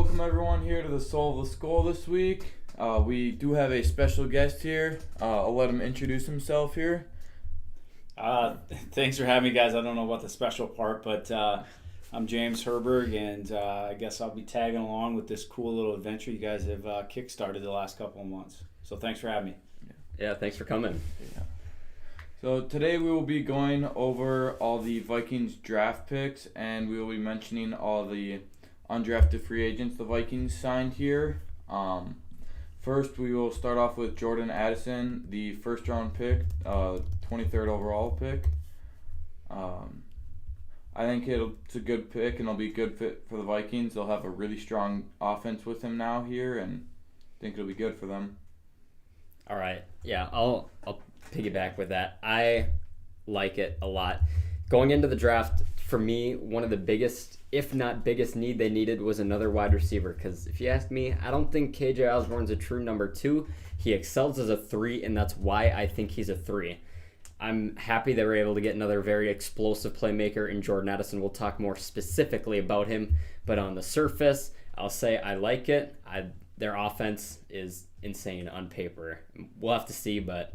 welcome everyone here to the Soul of the Skull this week. We do have a special guest here. I'll let him introduce himself here. Thanks for having me, guys. I don't know about the special part, but I'm James Herberg, and I guess I'll be tagging along with this cool little adventure you guys have kickstarted the last couple of months. So thanks for having me. Yeah, thanks for coming. Yeah. So today we will be going over all the Vikings draft picks, and we will be mentioning all the undrafted free agents the Vikings signed here. First, we will start off with Jordan Addison, the first-round pick, 23rd overall pick. I think it's a good pick, and it'll be a good fit for the Vikings. They'll have a really strong offense with him now here, and I think it'll be good for them. All right. Yeah, I'll piggyback with that. I like it a lot. Going into the draft, for me, one of the biggest, if not biggest need they needed was another wide receiver. Because if you ask me, I don't think KJ Osborne's a true number 2. He excels as a 3, and that's why I think he's a 3. I'm happy they were able to get another very explosive playmaker in Jordan Addison. We'll talk more specifically about him. But on the surface, I'll say I like it. Their offense is insane on paper. We'll have to see, but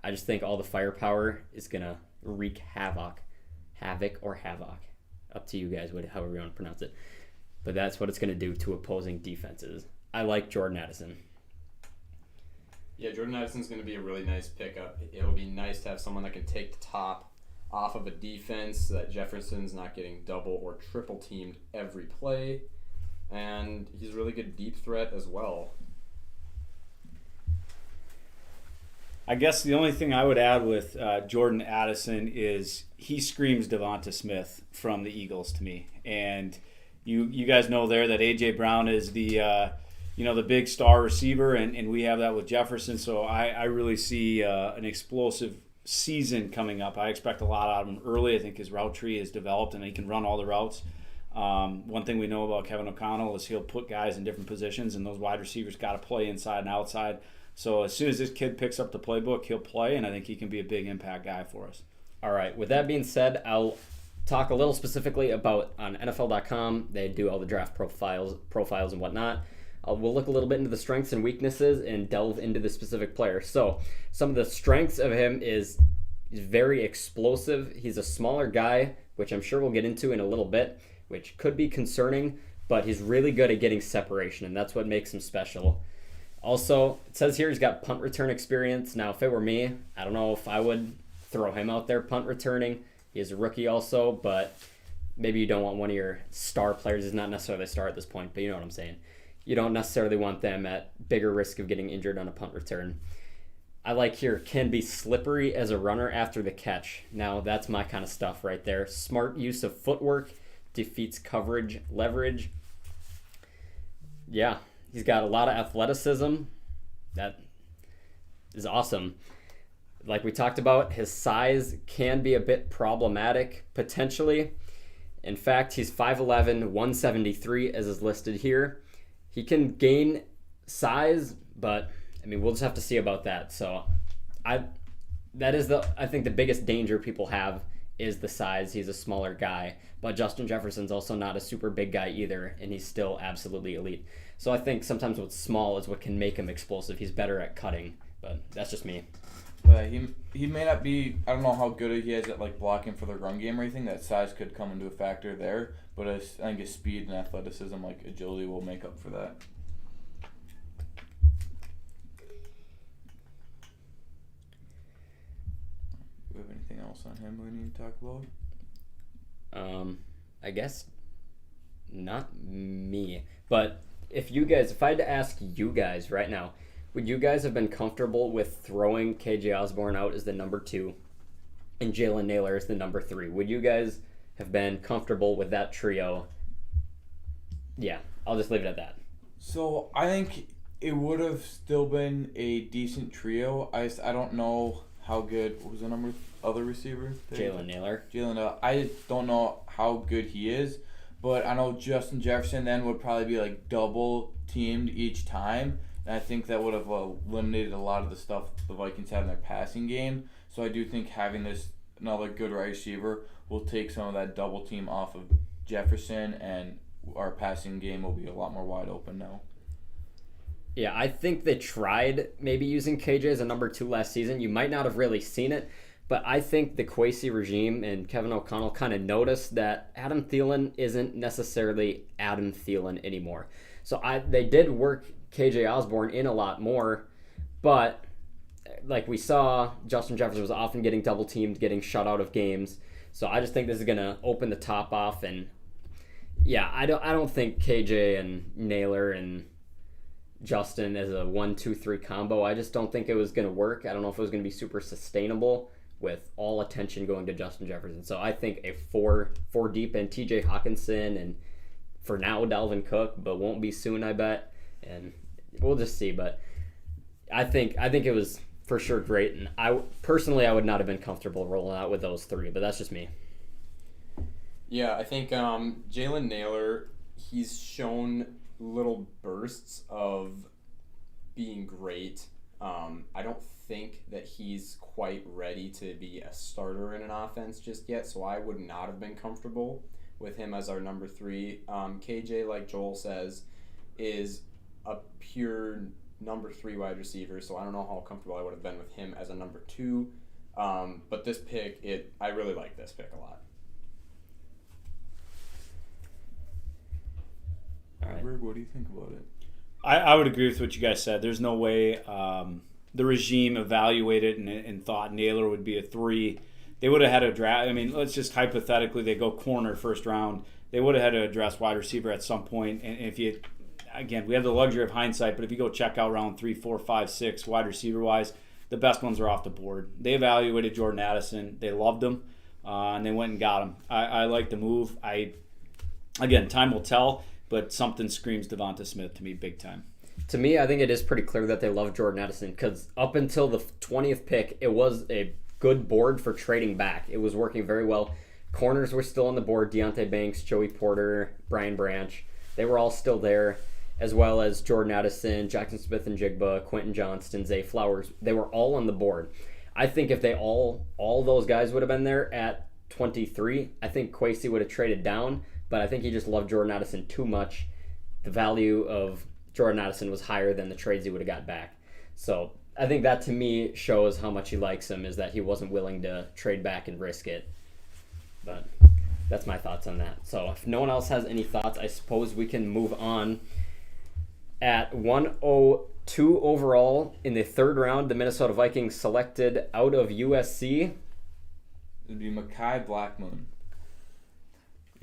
I just think all the firepower is going to wreak havoc. Up to you guys, however you want to pronounce it. But that's what it's going to do to opposing defenses. I like Jordan Addison. Yeah, Jordan Addison's going to be a really nice pickup. It'll be nice to have someone that can take the top off of a defense so that Jefferson's not getting double or triple teamed every play. And he's a really good deep threat as well. I guess the only thing I would add with Jordan Addison is he screams Devonta Smith from the Eagles to me. And you guys know there that A.J. Brown is the the big star receiver, and we have that with Jefferson. So I really see an explosive season coming up. I expect a lot out of him early. I think his route tree is developed, and he can run all the routes. One thing we know about Kevin O'Connell is he'll put guys in different positions, and those wide receivers got to play inside and outside. So as soon as this kid picks up the playbook, he'll play, and I think he can be a big impact guy for us. All right. With that being said, I'll talk a little specifically about on NFL.com. They do all the draft profiles and whatnot. We'll look a little bit into the strengths and weaknesses and delve into the specific player. So some of the strengths of him is he's very explosive. He's a smaller guy, which I'm sure we'll get into in a little bit, which could be concerning, but he's really good at getting separation, and that's what makes him special. Also, it says here he's got punt return experience. Now, if it were me, I don't know if I would throw him out there punt returning. He is a rookie also, but maybe you don't want one of your star players. He's not necessarily a star at this point, but you know what I'm saying. You don't necessarily want them at bigger risk of getting injured on a punt return. I like here, can be slippery as a runner after the catch. Now, that's my kind of stuff right there. Smart use of footwork, defeats coverage, leverage. Yeah. He's got a lot of athleticism. That is awesome. Like we talked about, his size can be a bit problematic, potentially. In fact, he's 5'11", 173 as is listed here. He can gain size, but we'll just have to see about that. So I think the biggest danger people have is the size. He's a smaller guy. But Justin Jefferson's also not a super big guy either, and he's still absolutely elite. So I think sometimes what's small is what can make him explosive. He's better at cutting, but that's just me. He may not be, I don't know how good he is at blocking for the run game or anything. That size could come into a factor there, but I think his speed and athleticism, agility, will make up for that. Do we have anything else on him we need to talk about? I guess not me, but if I had to ask you guys right now, would you guys have been comfortable with throwing KJ Osborne out as the number 2 and Jalen Nailor as the number 3? Would you guys have been comfortable with that trio? Yeah, I'll just leave it at that. So I think it would have still been a decent trio. I don't know how good. What was the other receiver? Jalen Nailor. I don't know how good he is, but I know Justin Jefferson then would probably be double teamed each time. And I think that would have eliminated a lot of the stuff the Vikings have in their passing game. So I do think having another good wide receiver will take some of that double team off of Jefferson and our passing game will be a lot more wide open now. Yeah, I think they tried maybe using KJ as a number 2 last season. You might not have really seen it, but I think the Kwesi regime and Kevin O'Connell kind of noticed that Adam Thielen isn't necessarily Adam Thielen anymore. So they did work KJ Osborne in a lot more, but like we saw, Justin Jefferson was often getting double teamed, getting shut out of games. So I just think this is going to open the top off, and yeah, I don't think KJ and Naylor and Justin as a 1-2-3 combo. I just don't think it was going to work. I don't know if it was going to be super sustainable with all attention going to Justin Jefferson. So I think a four deep and TJ Hawkinson, and for now Dalvin Cook, but won't be soon, I bet. And we'll just see. But I think it was for sure great. And I would not have been comfortable rolling out with those 3, but that's just me. Yeah, I think Jalen Naylor, he's shown little bursts of being great. I don't think that he's quite ready to be a starter in an offense just yet, so I would not have been comfortable with him as our number 3. KJ, like Joel says, is a pure number 3 wide receiver, so I don't know how comfortable I would have been with him as a number 2. But this pick, I really like this pick a lot. Herberg, what do you think about it? I would agree with what you guys said. There's no way the regime evaluated and thought Naylor would be a 3. They would have had to draft. I mean, let's just hypothetically, they go corner first round. They would have had to address wide receiver at some point. And if you, again, we have the luxury of hindsight, but if you go check out round 3, 4, 5, 6, wide receiver wise, the best ones are off the board. They evaluated Jordan Addison. They loved him, and they went and got him. I like the move. Again, time will tell. But something screams Devonta Smith to me big time. To me, I think it is pretty clear that they love Jordan Addison, because up until the 20th pick, it was a good board for trading back. It was working very well. Corners were still on the board. Deonte Banks, Joey Porter, Brian Branch. They were all still there, as well as Jordan Addison, Jackson Smith and Jigba, Quentin Johnston, Zay Flowers. They were all on the board. I think if they all those guys would have been there at 23, I think Kwesi would have traded down. But I think he just loved Jordan Addison too much. The value of Jordan Addison was higher than the trades he would have got back. So I think that to me shows how much he likes him, is that he wasn't willing to trade back and risk it. But that's my thoughts on that. So if no one else has any thoughts, I suppose we can move on. At 102 overall in the 3rd round, the Minnesota Vikings selected out of USC. It would be Mekhi Blackmon.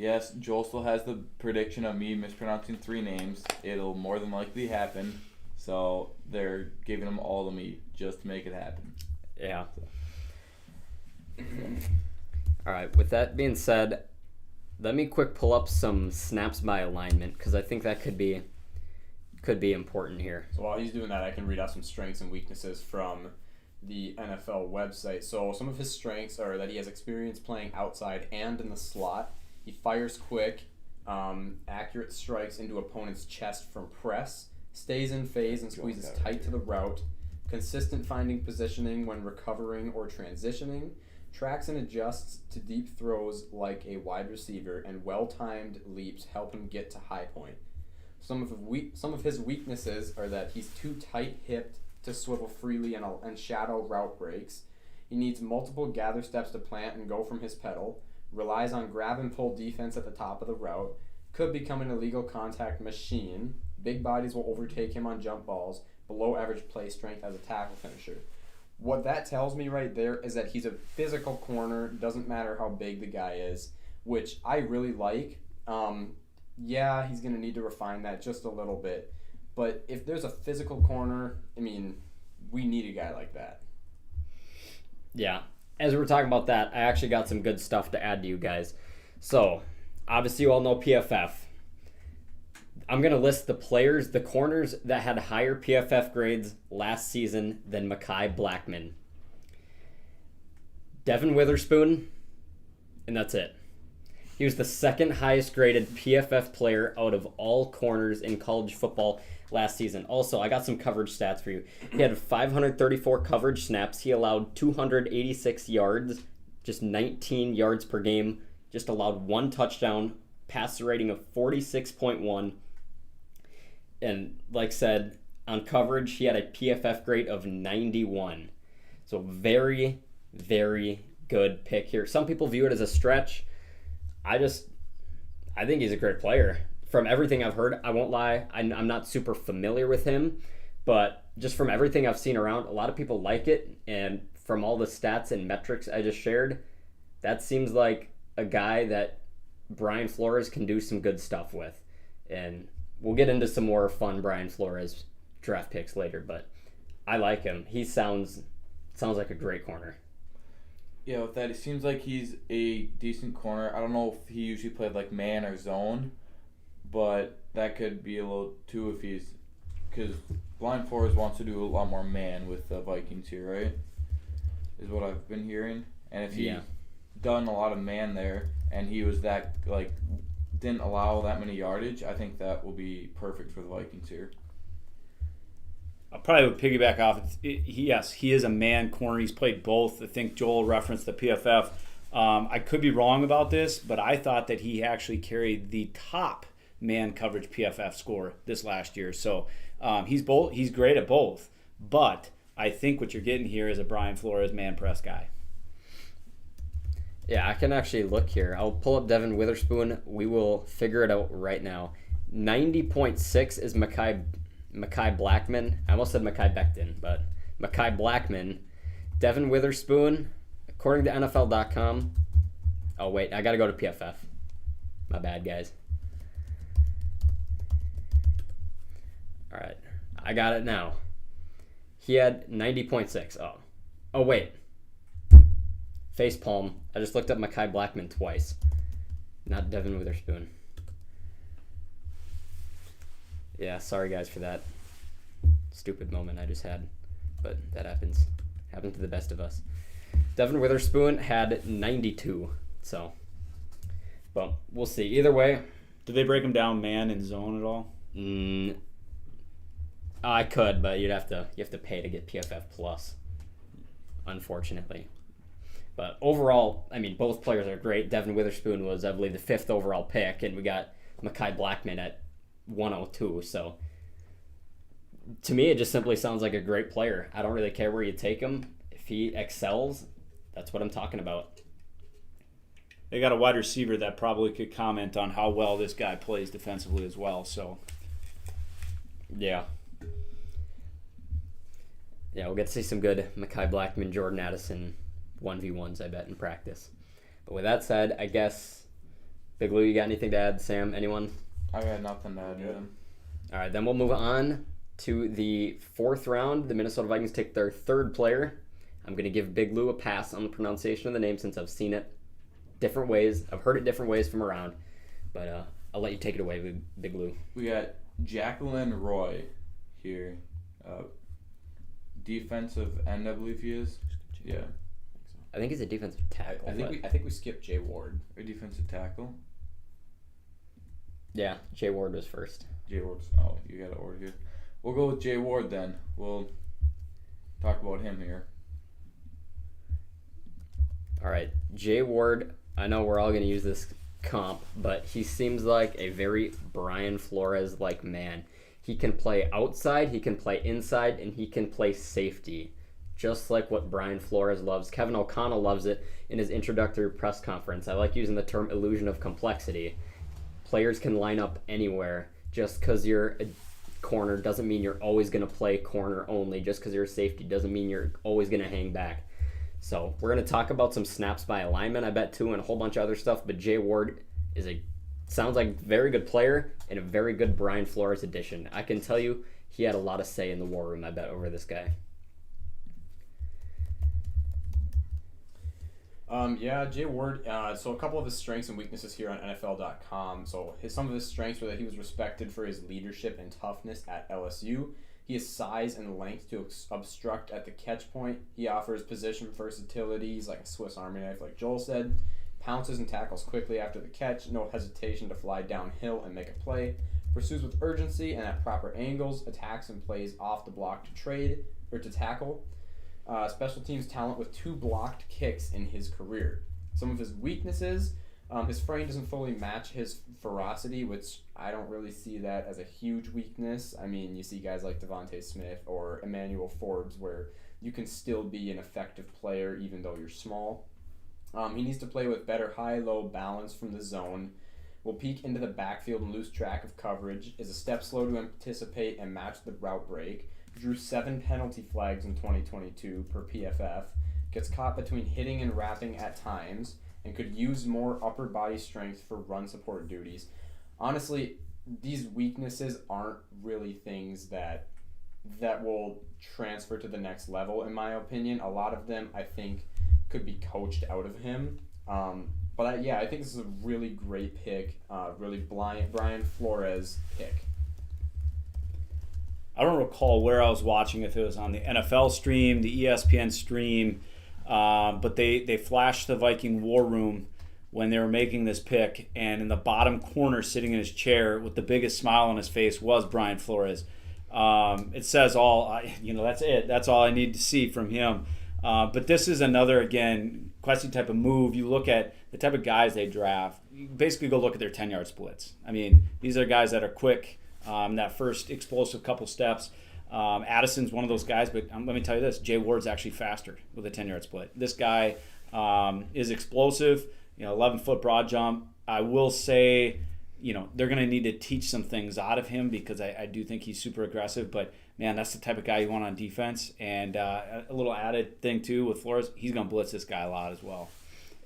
Yes, Joel still has the prediction of me mispronouncing 3 names. It'll more than likely happen. So they're giving him all to me just to make it happen. Yeah. All right, with that being said, let me quick pull up some snaps by alignment, because I think that could be important here. So while he's doing that, I can read out some strengths and weaknesses from the NFL website. So some of his strengths are that he has experience playing outside and in the slot. He fires quick, accurate strikes into opponent's chest from press, stays in phase and squeezes tight to the route, consistent finding positioning when recovering or transitioning, tracks and adjusts to deep throws like a wide receiver, and well-timed leaps help him get to high point. Some of his weaknesses are that he's too tight-hipped to swivel freely and shadow route breaks. He needs multiple gather steps to plant and go from his pedal, relies on grab and pull defense at the top of the route, could become an illegal contact machine. Big bodies will overtake him on jump balls, below average play strength as a tackle finisher. What that tells me right there is that he's a physical corner, doesn't matter how big the guy is, which I really like. Yeah, he's going to need to refine that just a little bit. But if there's a physical corner, I mean, we need a guy like that. Yeah. As we were talking about that, I actually got some good stuff to add to you guys. So, obviously you all know PFF. I'm going to list the corners that had higher PFF grades last season than Mekhi Blackmon. Devin Witherspoon, and that's it. He was the 2nd highest graded PFF player out of all corners in college football last season. Also, I got some coverage stats for you. He had 534 coverage snaps. He allowed 286 yards, just 19 yards per game, just allowed 1 touchdown, passer rating of 46.1. And like said, on coverage, he had a PFF grade of 91. So very, very good pick here. Some people view it as a stretch. I think he's a great player. From everything I've heard, I won't lie, I'm not super familiar with him, but just from everything I've seen around, a lot of people like it, and from all the stats and metrics I just shared, that seems like a guy that Brian Flores can do some good stuff with. And we'll get into some more fun Brian Flores draft picks later, but I like him. He sounds like a great corner. Yeah, with that, it seems like he's a decent corner. I don't know if he usually played like man or zone, but that could be a little too if he's, because Brian Flores wants to do a lot more man with the Vikings here, right? Is what I've been hearing. And if he done a lot of man there and he was that, like, didn't allow that many yardage, I think that will be perfect for the Vikings here. I probably would piggyback off. Yes, he is a man corner. He's played both. I think Joel referenced the PFF. I could be wrong about this, but I thought that he actually carried the top man coverage PFF score this last year. So he's great at both. But I think what you're getting here is a Brian Flores man press guy. Yeah, I can actually look here. I'll pull up Devin Witherspoon. We will figure it out right now. 90.6 is Mekhi Blackman. I almost said Mekhi Becton, but Mekhi Blackman. Devin Witherspoon, according to NFL.com. Oh, wait, I got to go to PFF. My bad, guys. All right, I got it now. He had 90.6. Oh, wait. Facepalm. I just looked up Mekhi Blackman twice. Not Devin Witherspoon. Yeah, sorry guys for that stupid moment I just had. But that happens. Happens to the best of us. Devin Witherspoon had 92. So, but we'll see. Either way. Did they break him down man and zone at all? I could, but you have to pay to get PFF Plus, unfortunately. But overall, I mean, both players are great. Devin Witherspoon was, I believe, the 5th overall pick, and we got Mekhi Blackman at 102. So, to me, it just simply sounds like a great player. I don't really care where you take him. If he excels, that's what I'm talking about. They got a wide receiver that probably could comment on how well this guy plays defensively as well. So, yeah, we'll get to see some good Mekhi Blackman, Jordan Addison 1v1s, I bet, in practice. But with that said, I guess, Big Lou, you got anything to add? Sam, anyone? I got nothing to add to them. All right, then we'll move on to the 4th round. The Minnesota Vikings take their 3rd player. I'm going to give Big Lou a pass on the pronunciation of the name since I've seen it different ways. I've heard it different ways from around. But I'll let you take it away, Big Lou. We got Jacqueline Roy here. Defensive end, I believe he is. Yeah. I think he's a defensive tackle. I think we skipped Jay Ward. A defensive tackle. Yeah, Jay Ward was first. Jay Ward's. Oh, you got an order here. We'll go with Jay Ward then. We'll talk about him here. All right, Jay Ward. I know we're all going to use this comp, but he seems like a very Brian Flores-like man. He can play outside, he can play inside, and he can play safety, just like what Brian Flores loves. Kevin O'Connell loves it in his introductory press conference. I like using the term illusion of complexity. Players can line up anywhere. Just because you're a corner doesn't mean you're always going to play corner only. Just because you're a safety doesn't mean you're always going to hang back. So we're going to talk about some snaps by alignment, I bet, too, and a whole bunch of other stuff. But Jay Ward sounds like a very good player and a very good Brian Flores addition. I can tell you he had a lot of say in the war room, I bet, over this guy. Jay Ward. So a couple of his strengths and weaknesses here on NFL.com. So some of his strengths were that he was respected for his leadership and toughness at LSU. He has size and length to obstruct at the catch point. He offers position versatility. He's like a Swiss Army knife, like Joel said. Pounces and tackles quickly after the catch. No hesitation to fly downhill and make a play. Pursues with urgency and at proper angles. Attacks and plays off the block to tackle. Special teams talent with 2 blocked kicks in his career. Some of his weaknesses, His frame doesn't fully match his ferocity, which I don't really see that as a huge weakness. I mean, you see guys like Devontae Smith or Emmanuel Forbes where you can still be an effective player even though you're small. He needs to play with better high-low balance from the zone, will peek into the backfield and lose track of coverage, is a step slow to anticipate and match the route break, drew 7 penalty flags in 2022 per PFF, gets caught between hitting and wrapping at times, and could use more upper body strength for run support duties. Honestly, these weaknesses aren't really things that will transfer to the next level, in my opinion. A lot of them, I think, could be coached out of him. But I think this is a really great pick, really Brian Flores pick. I don't recall where I was watching, if it was on the NFL stream, the ESPN stream, but they flashed the Viking War Room when they were making this pick, and in the bottom corner, sitting in his chair with the biggest smile on his face, was Brian Flores. It says all, that's it. That's all I need to see from him. But this is another, again, Questy type of move. You look at the type of guys they draft. You basically go look at their 10-yard splits. I mean, these are guys that are quick, that first explosive couple steps. Addison's one of those guys, but let me tell you this. Jay Ward's actually faster with a 10-yard split. This guy is explosive, 11-foot broad jump. I will say, they're going to need to teach some things out of him because I do think he's super aggressive, but man, that's the type of guy you want on defense. And a little added thing, too, with Flores, he's going to blitz this guy a lot as well.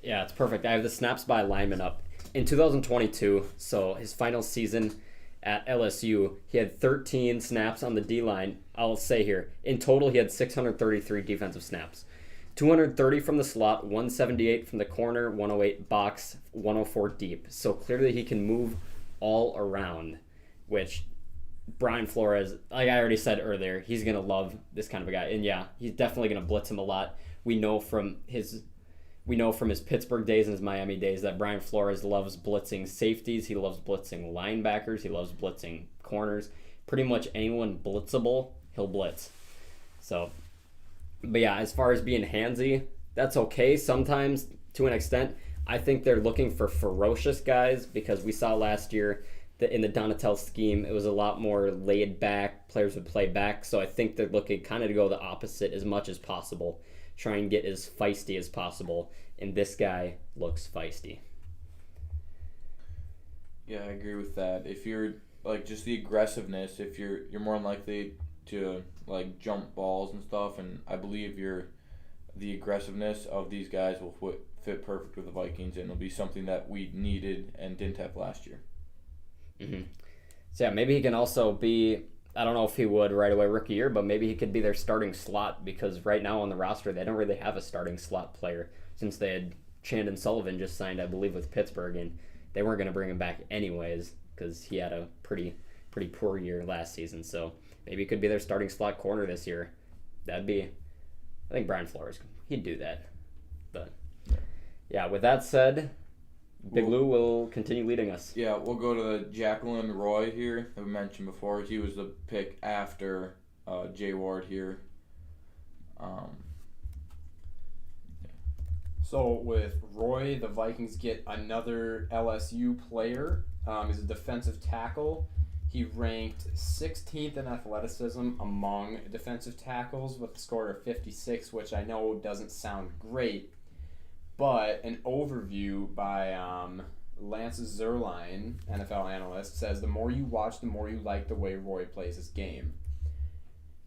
Yeah, it's perfect. I have the snaps by lineman up. In 2022, so his final season at LSU, he had 13 snaps on the D-line. I'll say here, in total, he had 633 defensive snaps. 230 from the slot, 178 from the corner, 108 box, 104 deep. So clearly he can move all around, which Brian Flores, like I already said earlier, he's going to love this kind of a guy. And yeah, he's definitely going to blitz him a lot. We know from his Pittsburgh days and his Miami days that Brian Flores loves blitzing safeties. He loves blitzing linebackers. He loves blitzing corners. Pretty much anyone blitzable, he'll blitz. But yeah, as far as being handsy, that's okay sometimes to an extent. I think they're looking for ferocious guys because we saw last year that in the Donatel scheme, it was a lot more laid back. Players would play back. So I think they're looking kind of to go the opposite as much as possible. Try and get as feisty as possible. And this guy looks feisty. Yeah, I agree with that. If you're like just the aggressiveness, if you're more likely to like jump balls and stuff, and I believe the aggressiveness of these guys will fit perfect with the Vikings, and it'll be something that we needed and didn't have last year. Mm-hmm. So yeah, maybe he can also be, I don't know if he would right away rookie year, but maybe he could be their starting slot because right now on the roster they don't really have a starting slot player since they had Chandon Sullivan just signed, I believe, with Pittsburgh, and they weren't going to bring him back anyways because he had a pretty poor year last season. So maybe he could be their starting slot corner this year. That'd be, I think Brian Flores, he'd do that. But yeah, with that said, Big Lou will continue leading us. Yeah, we'll go to Jacqueline Roy here that we mentioned before. He was the pick after Jay Ward here. So with Roy, the Vikings get another LSU player. He's a defensive tackle. He ranked 16th in athleticism among defensive tackles with a score of 56, which I know doesn't sound great. But an overview by Lance Zierlein, NFL analyst, says the more you watch, the more you like the way Roy plays his game.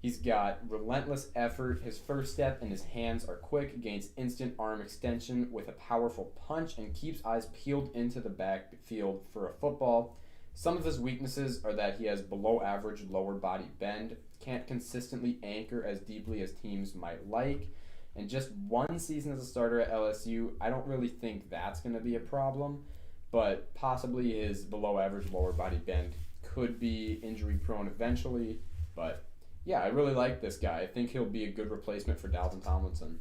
He's got relentless effort. His first step and his hands are quick, gains instant arm extension with a powerful punch, and keeps eyes peeled into the backfield for a football. Some of his weaknesses are that he has below average lower body bend, can't consistently anchor as deeply as teams might like, and just one season as a starter at LSU, I don't really think that's going to be a problem, but possibly his below average lower body bend could be injury prone eventually. But yeah, I really like this guy. I think he'll be a good replacement for Dalvin Tomlinson.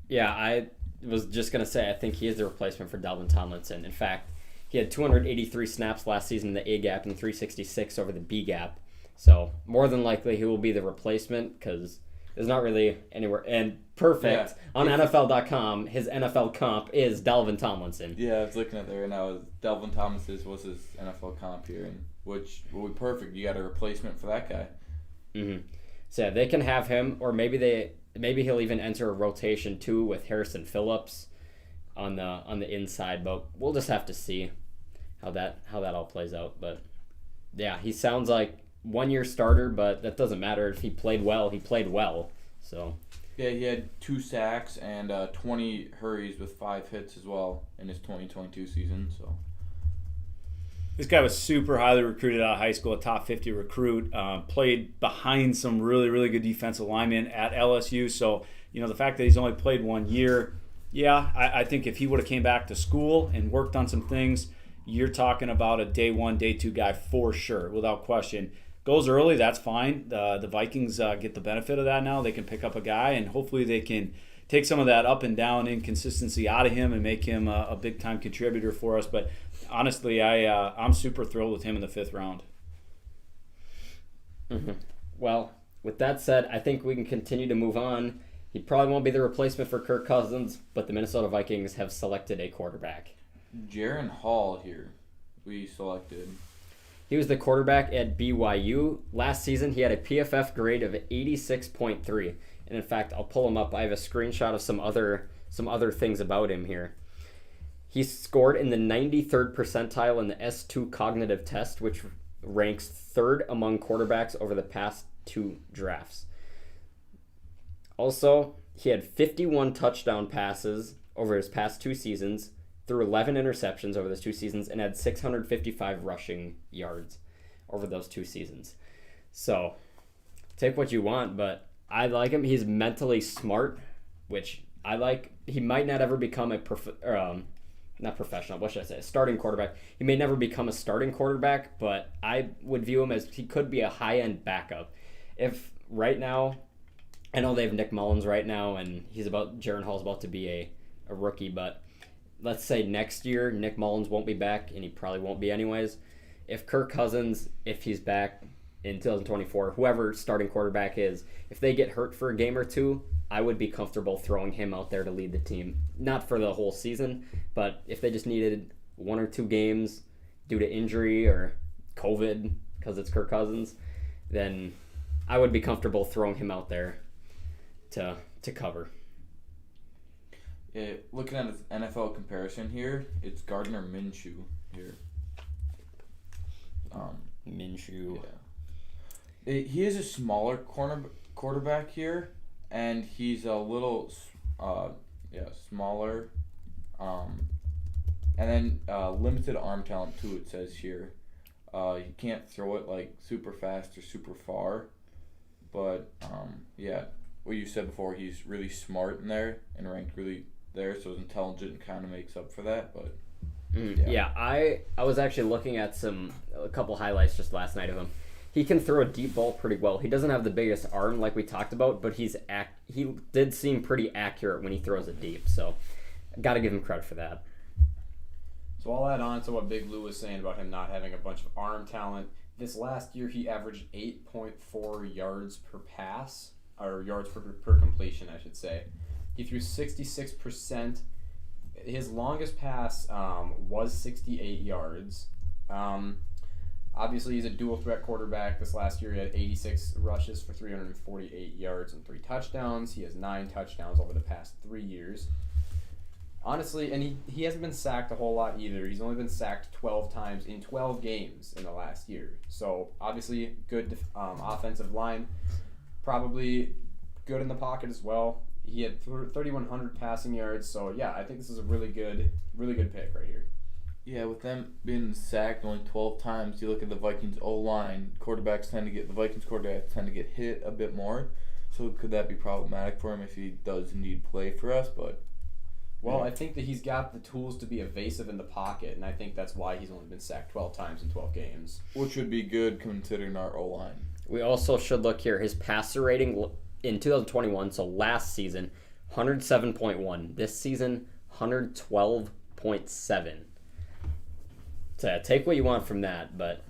Yeah, I was just going to say I think he is the replacement for Dalvin Tomlinson. In fact, he had 283 snaps last season in the A gap and 366 over the B gap. So more than likely he will be the replacement because there's not really anywhere. And perfect. Yeah. On NFL.com, his NFL comp is Dalvin Tomlinson. Yeah, I was looking at there right now. Delvin Thomas was his NFL comp here, which will be perfect. You got a replacement for that guy. Mm-hmm. So yeah, they can have him, or maybe he'll even enter a rotation too with Harrison Phillips on the inside. But we'll just have to see how that all plays out. But yeah, he sounds like 1-year starter, but that doesn't matter. If he played well, he played well. So yeah, he had 2 sacks and 20 hurries with 5 hits as well in his 2022 season. So this guy was super highly recruited out of high school, a top 50 recruit. Played behind some really, really good defensive linemen at LSU. So, the fact that he's only played 1 year, yeah, I think if he would have came back to school and worked on some things, you're talking about a day 1, day 2 guy for sure, without question. Goes early, that's fine. The Vikings get the benefit of that now. They can pick up a guy, and hopefully they can take some of that up and down inconsistency out of him and make him a big-time contributor for us. But honestly, I'm super thrilled with him in the 5th round. Mm-hmm. Well, with that said, I think we can continue to move on. He probably won't be the replacement for Kirk Cousins, but the Minnesota Vikings have selected a quarterback. Jaron Hall here, we selected. He was the quarterback at BYU. Last season, he had a PFF grade of 86.3. And in fact, I'll pull him up. I have a screenshot of some other things about him here. He scored in the 93rd percentile in the S2 cognitive test, which ranks 3rd among quarterbacks over the past 2 drafts. Also, he had 51 touchdown passes over his past 2 seasons, threw 11 interceptions over those 2 seasons, and had 655 rushing yards over those 2 seasons. So, take what you want, but I like him. He's mentally smart, which I like. He might not ever become a starting quarterback. He may never become a starting quarterback, but I would view him as he could be a high-end backup. If right now, I know they have Nick Mullins right now, and Jaron Hall's about to be a rookie, but let's say next year Nick Mullins won't be back, and he probably won't be anyways. If Kirk Cousins, if he's back in 2024, whoever starting quarterback is, if they get hurt for a game or 2, I would be comfortable throwing him out there to lead the team. Not for the whole season, but if they just needed 1 or 2 games due to injury or COVID because it's Kirk Cousins, then I would be comfortable throwing him out there to cover. Looking at his NFL comparison here, it's Gardner Minshew here. Minshew. Yeah. He is a smaller quarterback here, and he's a little smaller. And then limited arm talent too, it says here. You can't throw it like super fast or super far. But what you said before, he's really smart in there and ranked really there, so his intelligence kind of makes up for that. But I was actually looking at a couple highlights just last night of him. He can throw a deep ball pretty well. He doesn't have the biggest arm like we talked about, but he did seem pretty accurate when he throws it deep. So, got to give him credit for that. So I'll add on to what Big Lou was saying about him not having a bunch of arm talent. This last year, he averaged 8.4 yards per pass, or yards per completion, I should say. He threw 66%. His longest pass was 68 yards. Obviously, he's a dual threat quarterback. This last year, he had 86 rushes for 348 yards and 3 touchdowns. He has 9 touchdowns over the past 3 years. Honestly, and he hasn't been sacked a whole lot either. He's only been sacked 12 times in 12 games in the last year. So, obviously, good offensive line. Probably good in the pocket as well. He had 3,100 passing yards. So, yeah, I think this is a really good pick right here. Yeah, with them being sacked only 12 times, you look at the Vikings O-line, the Vikings quarterbacks tend to get hit a bit more. So could that be problematic for him if he does indeed play for us? But well, I think that he's got the tools to be evasive in the pocket, and I think that's why he's only been sacked 12 times in 12 games. Which would be good considering our O-line. We also should look here. His passer rating in 2021, so last season, 107.1. This season, 112.7. So take what you want from that, but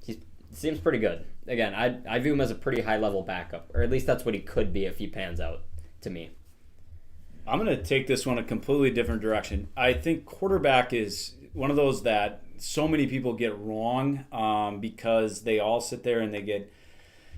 he seems pretty good. Again, I view him as a pretty high-level backup, or at least that's what he could be if he pans out to me. I'm going to take this one a completely different direction. I think quarterback is one of those that so many people get wrong because they all sit there and they get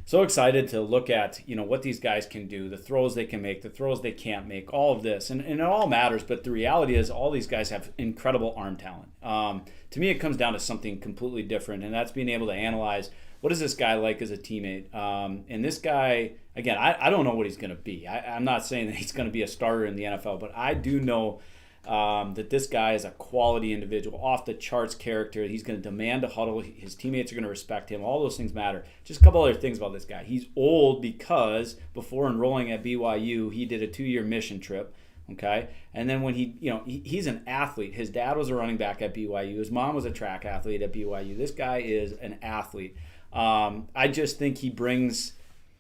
so excited to look at, what these guys can do, the throws they can make, the throws they can't make, all of this. And it all matters, but the reality is all these guys have incredible arm talent. To me, it comes down to something completely different, and that's being able to analyze what is this guy like as a teammate. And this guy, again, I don't know what he's going to be. I'm not saying that he's going to be a starter in the NFL, but I do know that this guy is a quality individual, off the charts character. He's going to demand a huddle. His teammates are going to respect him. All those things matter. Just a couple other things about this guy. He's old because before enrolling at BYU, he did a 2-year mission trip. Okay, and then when he's an athlete. His dad was a running back at BYU. His mom was a track athlete at BYU. This guy is an athlete. I just think he brings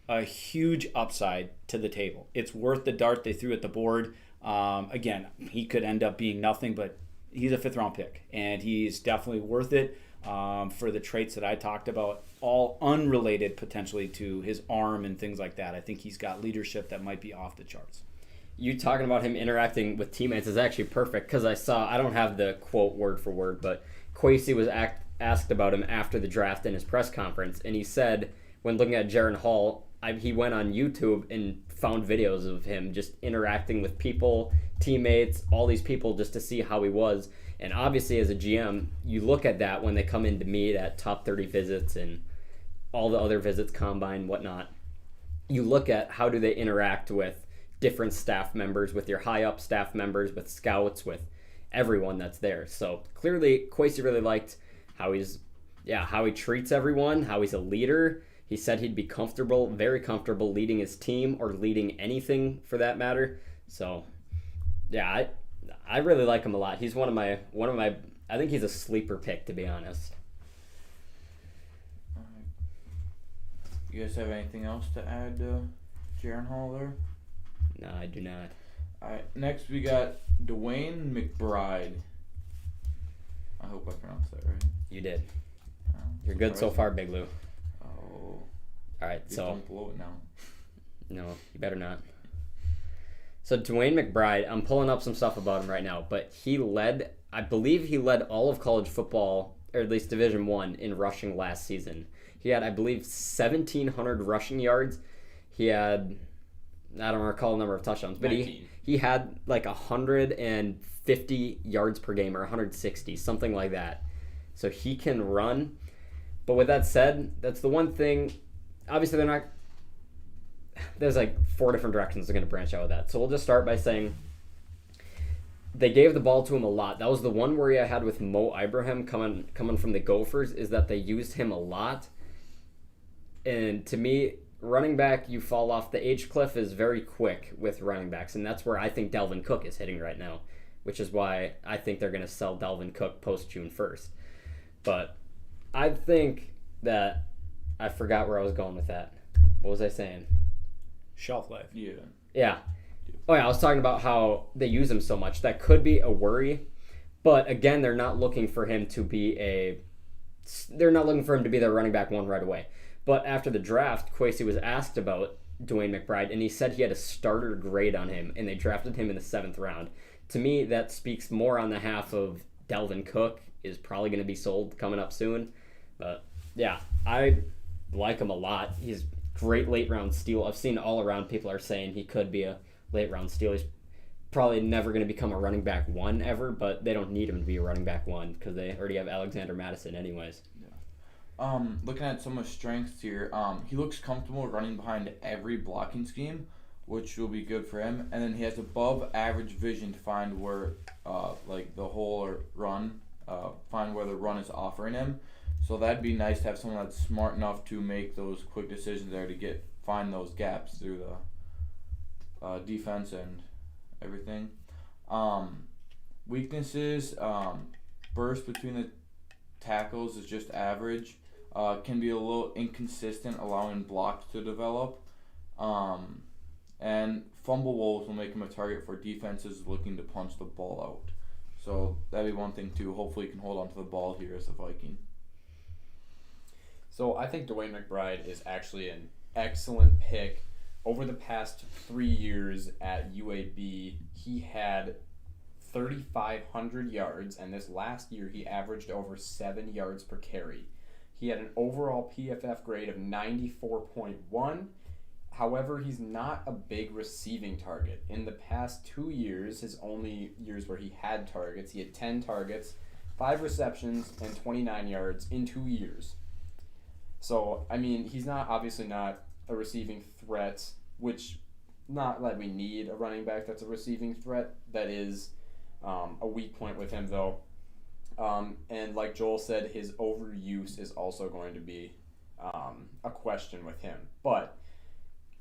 a huge upside to the table. It's worth the dart they threw at the board. Again, he could end up being nothing, but he's a 5th-round pick, and he's definitely worth it for the traits that I talked about, all unrelated potentially to his arm and things like that. I think he's got leadership that might be off the charts. You talking about him interacting with teammates is actually perfect because I don't have the quote word for word, but Kwesi was asked about him after the draft in his press conference, and he said when looking at Jaren Hall, he went on YouTube and found videos of him just interacting with people, teammates, all these people just to see how he was. And obviously as a GM, you look at that when they come in to meet at top 30 visits and all the other visits, combine, whatnot. You look at how do they interact with different staff members, with your high-up staff members, with scouts, with everyone that's there. So clearly Kwesi really liked how he treats everyone, how he's a leader. He said he'd be very comfortable leading his team or leading anything for that matter. So, yeah, I really like him a lot. He's one of my. I think he's a sleeper pick, to be honest. You guys have anything else to add to Jaren Hall there? No, I do not. All right. Next, we got Dwayne McBride. I hope I pronounced that right. You did. You're good so far, Big Lou. Oh. All right, so don't blow it now. No, you better not. So Dwayne McBride, I'm pulling up some stuff about him right now, but I believe he led all of college football, or at least Division I, in rushing last season. He had, I believe, 1,700 rushing yards. He had, I don't recall the number of touchdowns, but he had like 150 yards per game or 160, something like that. So he can run. But with that said, that's the one thing. Obviously, there's like 4 different directions they're going to branch out with that. So we'll just start by saying they gave the ball to him a lot. That was the one worry I had with Mo Ibrahim coming from the Gophers, is that they used him a lot. And to me, running back, you fall off. The age cliff is very quick with running backs, and that's where I think Dalvin Cook is hitting right now, which is why I think they're going to sell Dalvin Cook post June 1st. But I think that I forgot where I was going with that. What was I saying? Shelf life. Yeah. Oh, yeah, I was talking about how they use him so much. That could be a worry. But, again, they're not looking for him to be their running back one right away. But after the draft, Kwesi was asked about Dwayne McBride, and he said he had a starter grade on him, and they drafted him in the 7th round. To me, that speaks more on the half of Dalvin Cook is probably going to be sold coming up soon. But, yeah, I like him a lot. He's great late-round steal. I've seen all around people are saying he could be a late-round steal. He's probably never going to become a running back 1 ever, but they don't need him to be a running back 1 because they already have Alexander Madison anyways. Looking at some of his strengths here, he looks comfortable running behind every blocking scheme, which will be good for him. And then he has above average vision to find where, like the hole or run, find where the run is offering him. So that'd be nice to have someone that's smart enough to make those quick decisions there to find those gaps through the defense and everything. Weaknesses, burst between the tackles is just average. Can be a little inconsistent, allowing blocks to develop. And fumble woes will make him a target for defenses looking to punch the ball out. So that'd be one thing too. Hopefully he can hold on to the ball here as a Viking. So I think Dwayne McBride is actually an excellent pick over the past 3 years at UAB, he had 3,500 yards, and this last year he averaged over 7 yards per carry. He had an overall PFF grade of 94.1. However, he's not a big receiving target. In the past 2 years, his only years where he had targets, he had 10 targets, 5 receptions, and 29 yards in 2 years. So, I mean, he's obviously not a receiving threat, which not that we need a running back that's a receiving threat. That is a weak point with him, though. And like Joel said, his overuse is also going to be a question with him. But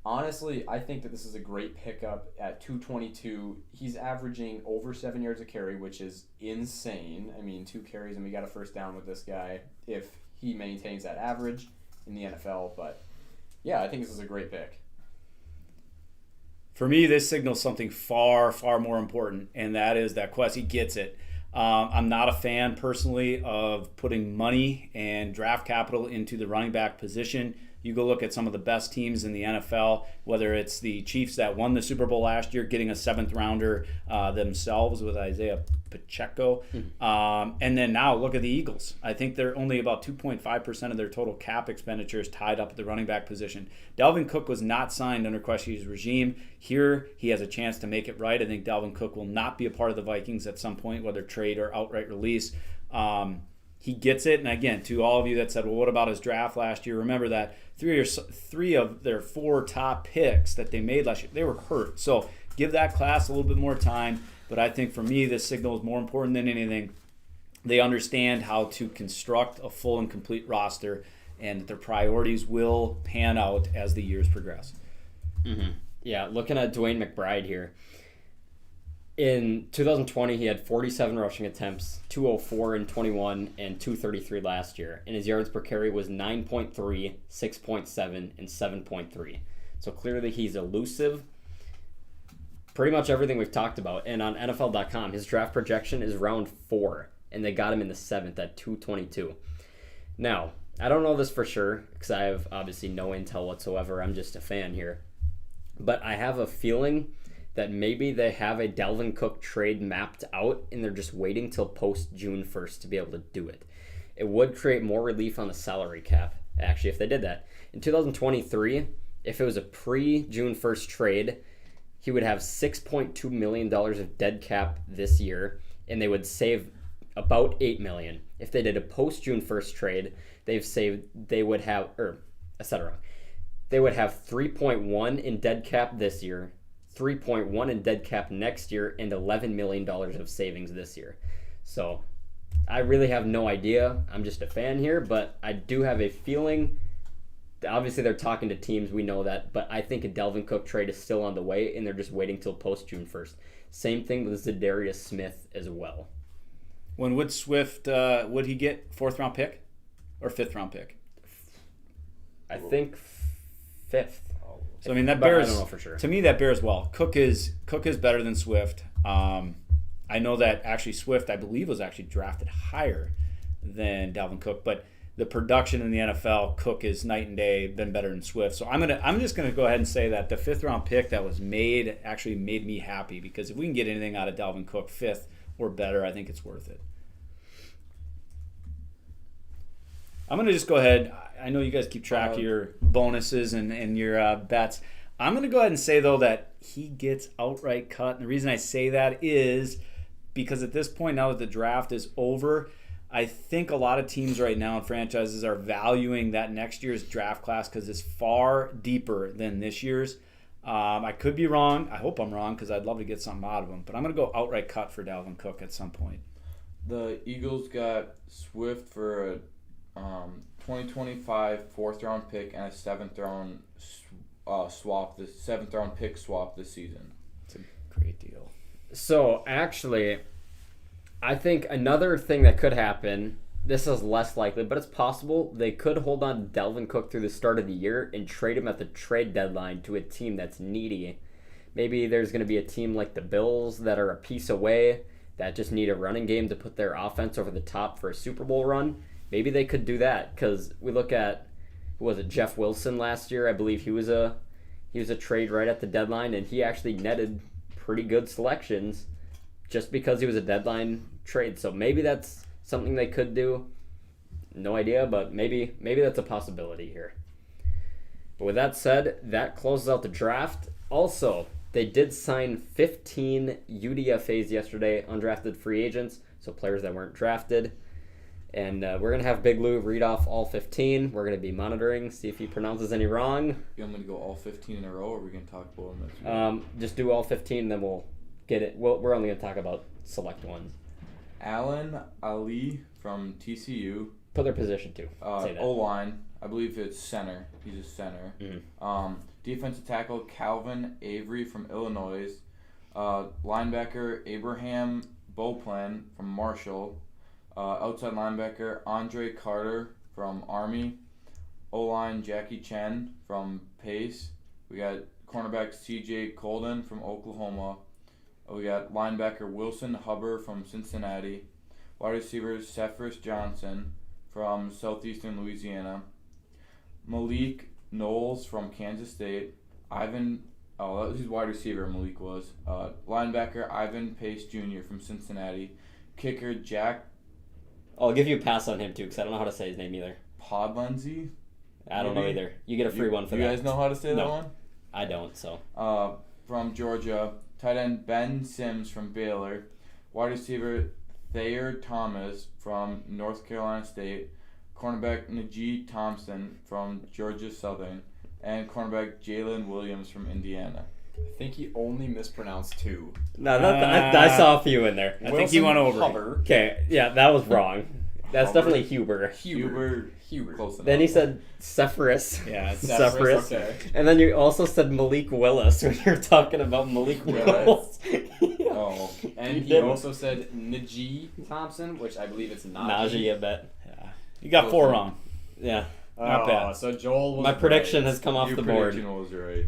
honestly, I think that this is a great pickup at 222. He's averaging over 7 yards a carry, which is insane. I mean, 2 carries and we got a first down with this guy if he maintains that average in the NFL. But yeah, I think this is a great pick. For me, this signals something far, far more important, and that is that Kwesi gets it. I'm not a fan personally of putting money and draft capital into the running back position. You go look at some of the best teams in the NFL, whether it's the Chiefs that won the Super Bowl last year, getting a 7th rounder themselves with Isaiah Pacheco. And then now look at the Eagles. I think they're only about 2.5% of their total cap expenditures tied up at the running back position. Dalvin Cook was not signed under Kwesi's regime. Here, he has a chance to make it right. I think Dalvin Cook will not be a part of the Vikings at some point, whether trade or outright release. He gets it. And again, to all of you that said, well, what about his draft last year? Remember that three of their 4 top picks that they made last year, they were hurt. So give that class a little bit more time. But I think for me, this signal is more important than anything. They understand how to construct a full and complete roster, and that their priorities will pan out as the years progress. Mm-hmm. Yeah, looking at Dwayne McBride here. In 2020, he had 47 rushing attempts, 204 in 21, and 233 last year. And his yards per carry was 9.3, 6.7, and 7.3. So clearly he's elusive. Pretty much everything we've talked about. And on NFL.com, his draft projection is round 4, and they got him in the 7th at 222. Now, I don't know this for sure, because I have obviously no intel whatsoever. I'm just a fan here. But I have a feeling that maybe they have a Dalvin Cook trade mapped out and they're just waiting till post-June 1st to be able to do it. It would create more relief on the salary cap, actually, if they did that. In 2023, if it was a pre-June 1st trade, he would have $6.2 million of dead cap this year, and they would save about $8 million. If they did a post-June 1st trade, they would have 3.1 in dead cap this year, 3.1 in dead cap next year, and $11 million of savings this year. So I really have no idea. I'm just a fan here, but I do have a feeling. Obviously, they're talking to teams. We know that. But I think a Dalvin Cook trade is still on the way, and they're just waiting till post-June 1st. Same thing with Zadarius Smith as well. When would Swift, would he get 4th-round pick or 5th-round pick? I think 5th. So I mean that bears. I don't know for sure. To me, that bears well. Cook is better than Swift. I know that actually Swift, I believe, was actually drafted higher than Dalvin Cook, but the production in the NFL, Cook is night and day, been better than Swift. So I'm just gonna go ahead and say that the 5th-round pick that was made actually made me happy, because if we can get anything out of Dalvin Cook 5th or better, I think it's worth it. I'm going to just go ahead. I know you guys keep track of your bonuses and your bets. I'm going to go ahead and say, though, that he gets outright cut. And the reason I say that is because at this point, now that the draft is over, I think a lot of teams right now and franchises are valuing that next year's draft class because it's far deeper than this year's. I could be wrong. I hope I'm wrong, because I'd love to get something out of him. But I'm going to go outright cut for Dalvin Cook at some point. The Eagles got Swift for a 2025 4th-round pick and a 7th-round swap. The 7th-round pick swap this season. It's a great deal. So actually, I think another thing that could happen. This is less likely, but it's possible they could hold on to Dalvin Cook through the start of the year and trade him at the trade deadline to a team that's needy. Maybe there's going to be a team like the Bills that are a piece away, that just need a running game to put their offense over the top for a Super Bowl run. Maybe they could do that, because we look at, who was it, Jeff Wilson last year? I believe he was a He was a trade right at the deadline, and he actually netted pretty good selections just because he was a deadline trade. So maybe that's something they could do. No idea, but maybe that's a possibility here. But with that said, that closes out the draft. Also, they did sign 15 UDFAs yesterday, undrafted free agents, so players that weren't drafted. And we're going to have Big Lou read off all 15. We're going to be monitoring, see if he pronounces any wrong. You want me to go all 15 in a row, or are we going to talk about them next week? Just do all 15, and then we'll get it. We're only going to talk about select ones. Alan Ali from TCU. Put their position too. Say that. O-line. I believe it's center. He's a center. Mm-hmm. Defensive tackle Calvin Avery from Illinois. Linebacker Abraham Beauplan from Marshall. Outside linebacker Andre Carter from Army. O-line Jackie Chen from Pace. We got cornerback C.J. Colden from Oklahoma. We got linebacker Wilson Hubbard from Cincinnati. Wide receivers Cephas Johnson from Southeastern Louisiana. Malik Knowles from Kansas State. He's wide receiver, Malik was. Linebacker Ivan Pace Jr. from Cincinnati. Kicker Jack I'll give you a pass on him too, because I don't know how to say his name either. Podlenzy. I don't know either. You get a free one for that. You guys know how to say that one? I don't, so. From Georgia. Tight end Ben Sims from Baylor. Wide receiver Thayer Thomas from North Carolina State. Cornerback Najee Thompson from Georgia Southern. And cornerback Jalen Williams from Indiana. I think he only mispronounced 2. No, I saw a few in there. I think he went over. Hubbard. Okay, yeah, that was wrong. That's definitely Huber. Huber. Close enough. Then he said Cephas. Yeah, it's Cephas. Okay. And then you also said Malik Willis when you're talking about Malik Willis. Oh. And You he didn't. also said Najee Thompson, which I believe it's Najee, I bet. Yeah. You got 4 wrong. Yeah. Not bad. So Joel was My prediction right. has come off Your the board. prediction was right.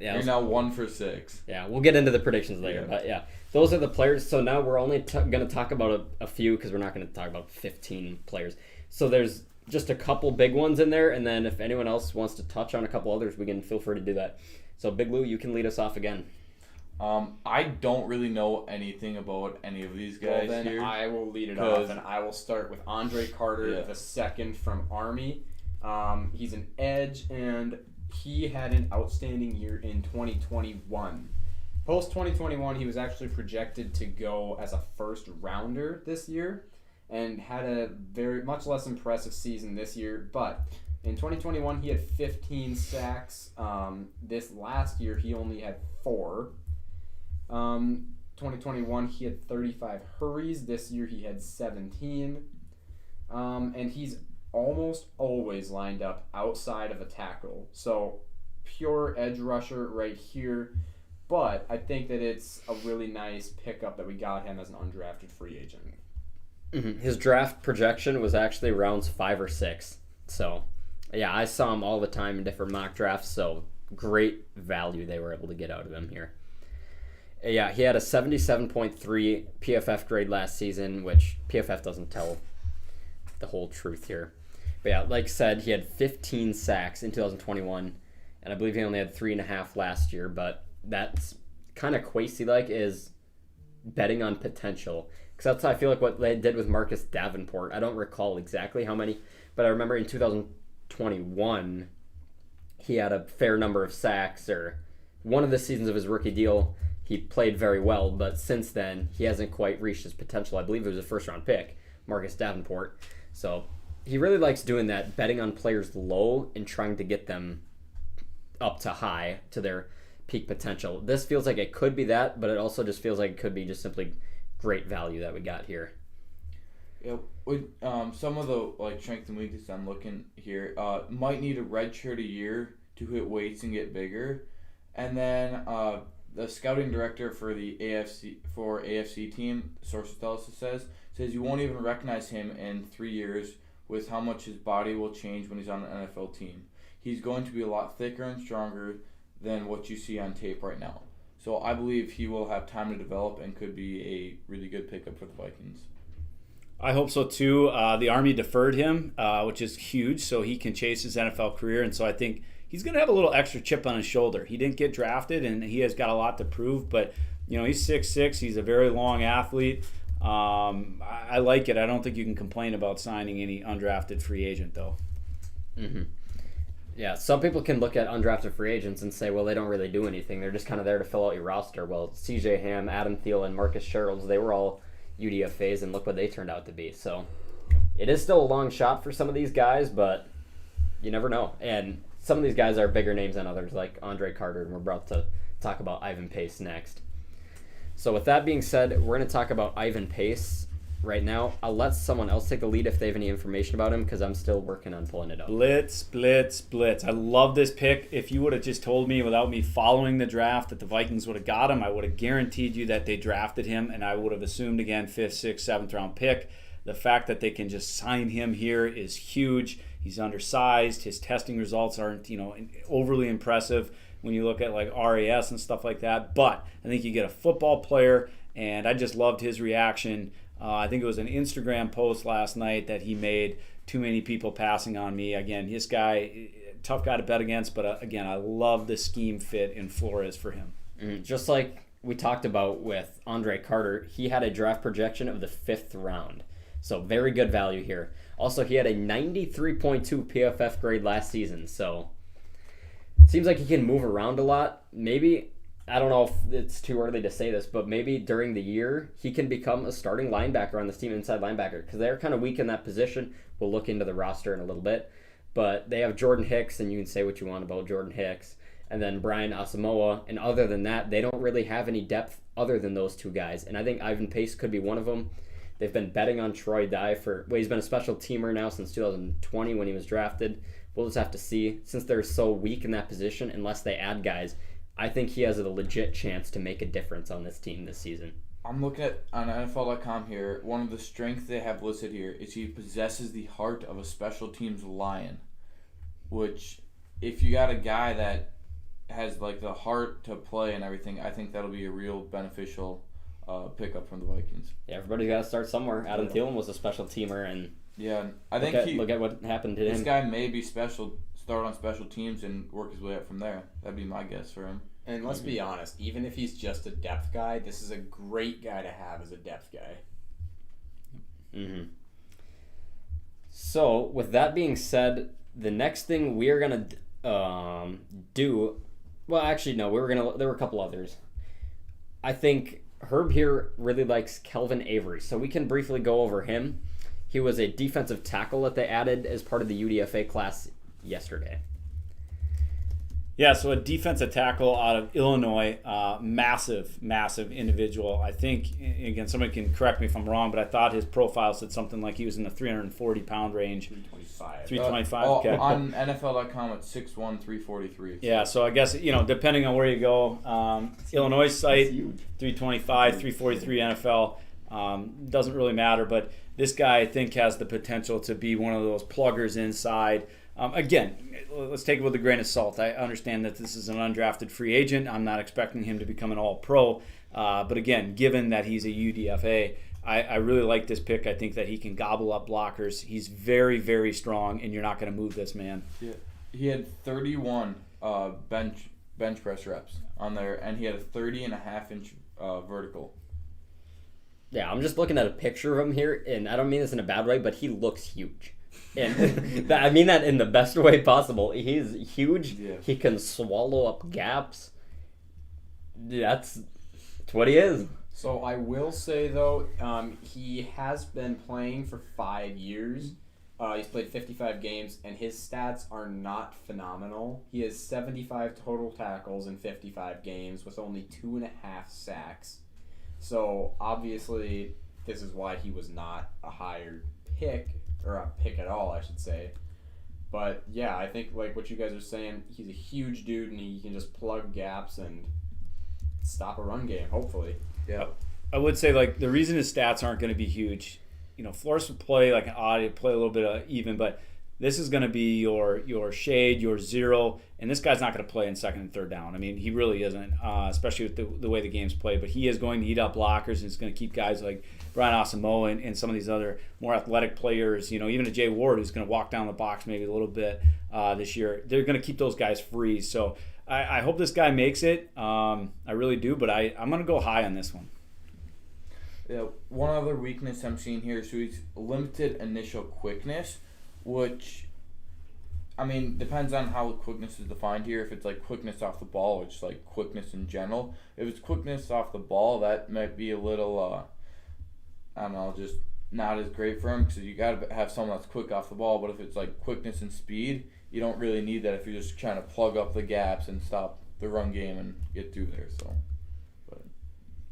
Yeah. You're now 1 for 6. Yeah, we'll get into the predictions later, but yeah, those are the players. So now we're only going to talk about a few because we're not going to talk about 15 players. So there's just a couple big ones in there, and then if anyone else wants to touch on a couple others, we can feel free to do that. So Big Lou, you can lead us off again. I don't really know anything about any of these guys Well, then here. I will lead it off, and I will start with Andre Carter, the second from Army. He's an edge, and he had an outstanding year in 2021. Post 2021, he was actually projected to go as a first rounder this year, and had a very much less impressive season this year. But in 2021, he had 15 sacks. This last year, he only had 4. 2021, he had 35 hurries. This year, he had 17. And he's almost always lined up outside of a tackle. So, pure edge rusher right here. But I think that it's a really nice pickup that we got him as an undrafted free agent. Mm-hmm. His draft projection was actually rounds 5 or 6. So, yeah, I saw him all the time in different mock drafts. So, great value they were able to get out of him here. Yeah, he had a 77.3 PFF grade last season, which PFF doesn't tell the whole truth here. But yeah, like I said, he had 15 sacks in 2021, and I believe he only had 3.5 last year, but that's kind of Quasey-like is betting on potential. Because that's, I feel like, what they did with Marcus Davenport. I don't recall exactly how many, but I remember in 2021, he had a fair number of sacks, or one of the seasons of his rookie deal, he played very well, but since then, he hasn't quite reached his potential. I believe it was a first-round pick, Marcus Davenport. So he really likes doing that, betting on players low and trying to get them up to high, to their peak potential. This feels like it could be that, but it also just feels like it could be just simply great value that we got here. Yeah, with some of the strength and weakness I'm looking here, might need a redshirt a year to hit weights and get bigger, and then the scouting director for the AFC team, sources tell us, says you won't even recognize him in 3 years with how much his body will change when he's on an NFL team. He's going to be a lot thicker and stronger than what you see on tape right now. So I believe he will have time to develop and could be a really good pickup for the Vikings. I hope so too. The Army deferred him, which is huge, so he can chase his NFL career. And so I think he's going to have a little extra chip on his shoulder. He didn't get drafted, and he has got a lot to prove. But he's 6'6". He's a very long athlete. I like it. I don't think you can complain about signing any undrafted free agent, though. Mm-hmm. Yeah, some people can look at undrafted free agents and say, well, they don't really do anything. They're just kind of there to fill out your roster. Well, C.J. Ham, Adam Thielen, Marcus Sherrills, they were all UDFAs, and look what they turned out to be. So it is still a long shot for some of these guys, but you never know. And some of these guys are bigger names than others, like Andre Carter, and we're about to talk about Ivan Pace next. So with that being said, we're going to talk about Ivan Pace right now. I'll let someone else take the lead if they have any information about him, because I'm still working on pulling it up. Blitz. I love this pick. If you would have just told me without me following the draft that the Vikings would have got him, I would have guaranteed you that they drafted him, and I would have assumed, again, 5th, 6th, 7th round pick. The fact that they can just sign him here is huge. He's undersized. His testing results aren't, overly impressive when you look at like RAS and stuff like that. But I think you get a football player, and I just loved his reaction. I think it was an Instagram post last night that he made. Too many people passing on me. Again, this guy, tough guy to bet against, but again, I love the scheme fit in Flores for him. Just like we talked about with Andre Carter, he had a draft projection of the 5th round. So very good value here. Also, he had a 93.2 PFF grade last season. So seems like he can move around a lot. Maybe, I don't know if it's too early to say this, but maybe during the year he can become a starting linebacker on this team, inside linebacker, because they're kind of weak in that position. We'll look into the roster in a little bit. But they have Jordan Hicks, and you can say what you want about Jordan Hicks, and then Brian Asamoah. And other than that, they don't really have any depth other than those two guys. And I think Ivan Pace could be one of them. They've been betting on Troy Dye he's been a special teamer now since 2020 when he was drafted. We'll just have to see. Since they're so weak in that position, unless they add guys, I think he has a legit chance to make a difference on this team this season. I'm looking at on NFL.com here. One of the strengths they have listed here is he possesses the heart of a special teams lion, which if you got a guy that has like the heart to play and everything, I think that'll be a real beneficial pickup from the Vikings. Yeah, everybody's got to start somewhere. Adam Thielen was a special teamer, and I think look at what happened to him. This guy may be start on special teams and work his way up from there. That'd be my guess for him. And let's be honest, even if he's just a depth guy, this is a great guy to have as a depth guy. Mm-hmm. So, with that being said, the next thing we are going to do... Well, actually, no. There were a couple others. I think Herb here really likes Kelvin Avery, so we can briefly go over him. He was a defensive tackle that they added as part of the UDFA class yesterday. Yeah, so a defensive tackle out of Illinois, massive individual. I think, again, somebody can correct me if I'm wrong, but I thought his profile said something like he was in the 340-pound range. 325. 325, okay. On NFL.com, it's 6'1", 343. Yeah, so I guess, depending on where you go, Illinois site, 325, 343 NFL, doesn't really matter, but this guy, I think, has the potential to be one of those pluggers inside. Again, let's take it with a grain of salt. I understand that this is an undrafted free agent. I'm not expecting him to become an all-pro. But again, given that he's a UDFA, I really like this pick. I think that he can gobble up blockers. He's very, very strong, and you're not going to move this man. Yeah. He had 31 bench press reps on there, and he had a 30.5-inch vertical. Yeah, I'm just looking at a picture of him here, and I don't mean this in a bad way, but he looks huge. And I mean that in the best way possible. He's huge. Yeah. He can swallow up gaps. That's what he is. So I will say, though, he has been playing for 5 years. He's played 55 games, and his stats are not phenomenal. He has 75 total tackles in 55 games with only 2.5 sacks. So obviously, this is why he was not a higher pick. Or a pick at all, I should say. But, yeah, I think, like what you guys are saying, he's a huge dude, and he can just plug gaps and stop a run game, hopefully. Yeah. I would say, like, the reason his stats aren't going to be huge, Flores would play like an odd, play a little bit of even, but this is going to be your shade, your zero, and this guy's not going to play in second and third down. I mean, he really isn't, especially with the way the game's played. But he is going to eat up blockers, and he's going to keep guys like Brian Asamoah and some of these other more athletic players, even a Jay Ward who's going to walk down the box maybe a little bit this year. They're going to keep those guys free. So I hope this guy makes it. I really do, but I'm going to go high on this one. Yeah, one other weakness I'm seeing here is he's limited initial quickness, which, I mean, depends on how quickness is defined here. If it's like quickness off the ball or just like quickness in general. If it's quickness off the ball, that might be a little, I don't know, just not as great for him because you got to have someone that's quick off the ball. But if it's like quickness and speed, you don't really need that if you're just trying to plug up the gaps and stop the run game and get through there. So.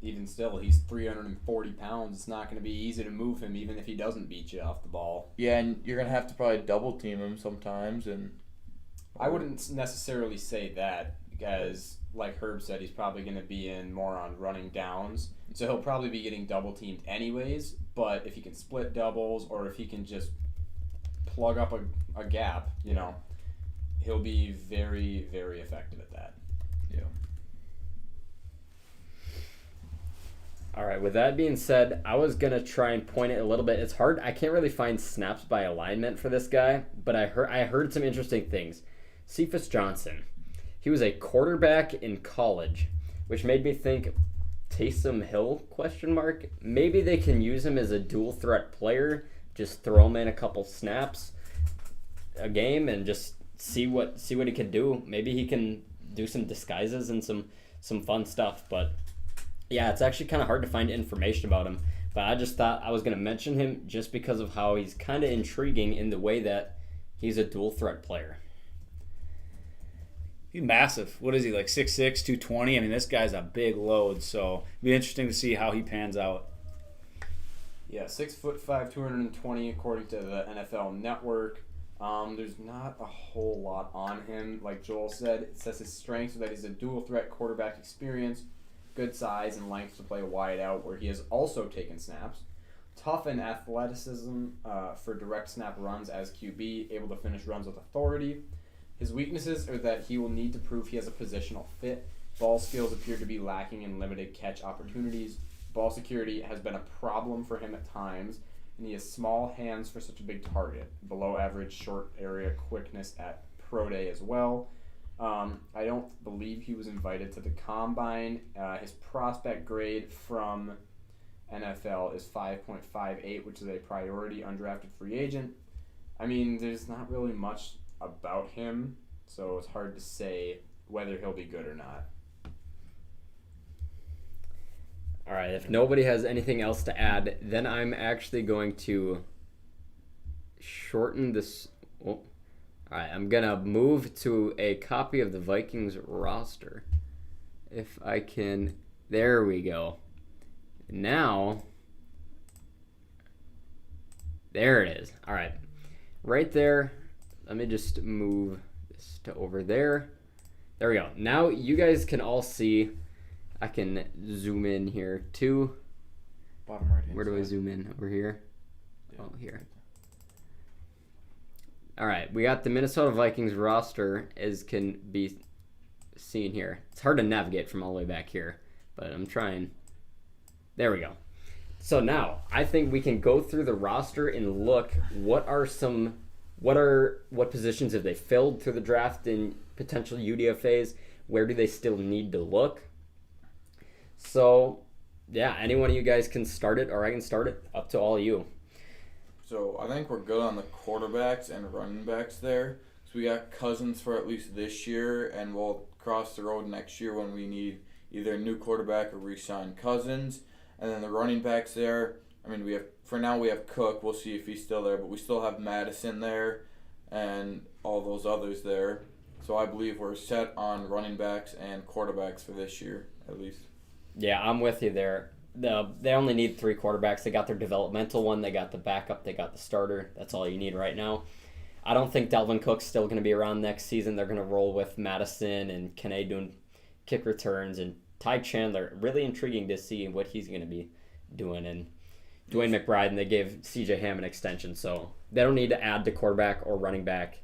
Even still, he's 340 pounds. It's not going to be easy to move him, even if he doesn't beat you off the ball. Yeah, and you're going to have to probably double team him sometimes. And I wouldn't necessarily say that, because, like Herb said, he's probably going to be in more on running downs. So he'll probably be getting double teamed anyways. But if he can split doubles, or if he can just plug up a gap, he'll be very, very effective at that. Yeah. All right, with that being said, I was going to try and point it a little bit. It's hard. I can't really find snaps by alignment for this guy, but I heard some interesting things. Cephas Johnson. He was a quarterback in college, which made me think Taysom Hill, ? Maybe they can use him as a dual threat player, just throw him in a couple snaps a game and just see what he can do. Maybe he can do some disguises and some fun stuff, but yeah, it's actually kind of hard to find information about him, but I just thought I was going to mention him just because of how he's kind of intriguing in the way that he's a dual threat player. He's massive. What is he, like 6'6", 220? I mean, this guy's a big load, so it'll be interesting to see how he pans out. Yeah, 6'5", 220 according to the NFL Network. There's not a whole lot on him. Like Joel said, it says his strengths are that he's a dual threat quarterback experience, good size and length to play wide out, where he has also taken snaps. Tough in athleticism for direct snap runs as QB, able to finish runs with authority. His weaknesses are that he will need to prove he has a positional fit. Ball skills appear to be lacking in limited catch opportunities. Ball security has been a problem for him at times, and he has small hands for such a big target. Below average short area quickness at Pro Day as well. I don't believe he was invited to the Combine. His prospect grade from NFL is 5.58, which is a priority undrafted free agent. I mean, there's not really much about him, so it's hard to say whether he'll be good or not. All right, if nobody has anything else to add, then I'm actually going to shorten this. Oh. All right, I'm going to move to a copy of the Vikings roster. If I can. There we go. Now, there it is. All right, right there. Let me just move this to over there. There we go. Now you guys can all see. I can zoom in here too. Bottom right hand. Where do I zoom in? Over here? Yeah. Oh, here. All right, we got the Minnesota Vikings roster as can be seen here. It's hard to navigate from all the way back here, but I'm trying. There we go. So now I think we can go through the roster and look what positions have they filled through the draft and potential UDFAs? Where do they still need to look? So, yeah, any one of you guys can start it, or I can start it. Up to all of you. So I think we're good on the quarterbacks and running backs there. So we got Cousins for at least this year, and we'll cross the road next year when we need either a new quarterback or re-sign Cousins. And then the running backs there, I mean, we have Cook. We'll see if he's still there, but we still have Madison there and all those others there. So I believe we're set on running backs and quarterbacks for this year, at least. Yeah, I'm with you there. They only need 3 quarterbacks. They got their developmental one. They got the backup. They got the starter. That's all you need right now. I don't think Dalvin Cook's still going to be around next season. They're going to roll with Madison and Kene doing kick returns and Ty Chandler. Really intriguing to see what he's going to be doing. And Dwayne McBride, and they gave C.J. Ham an extension. So they don't need to add to quarterback or running back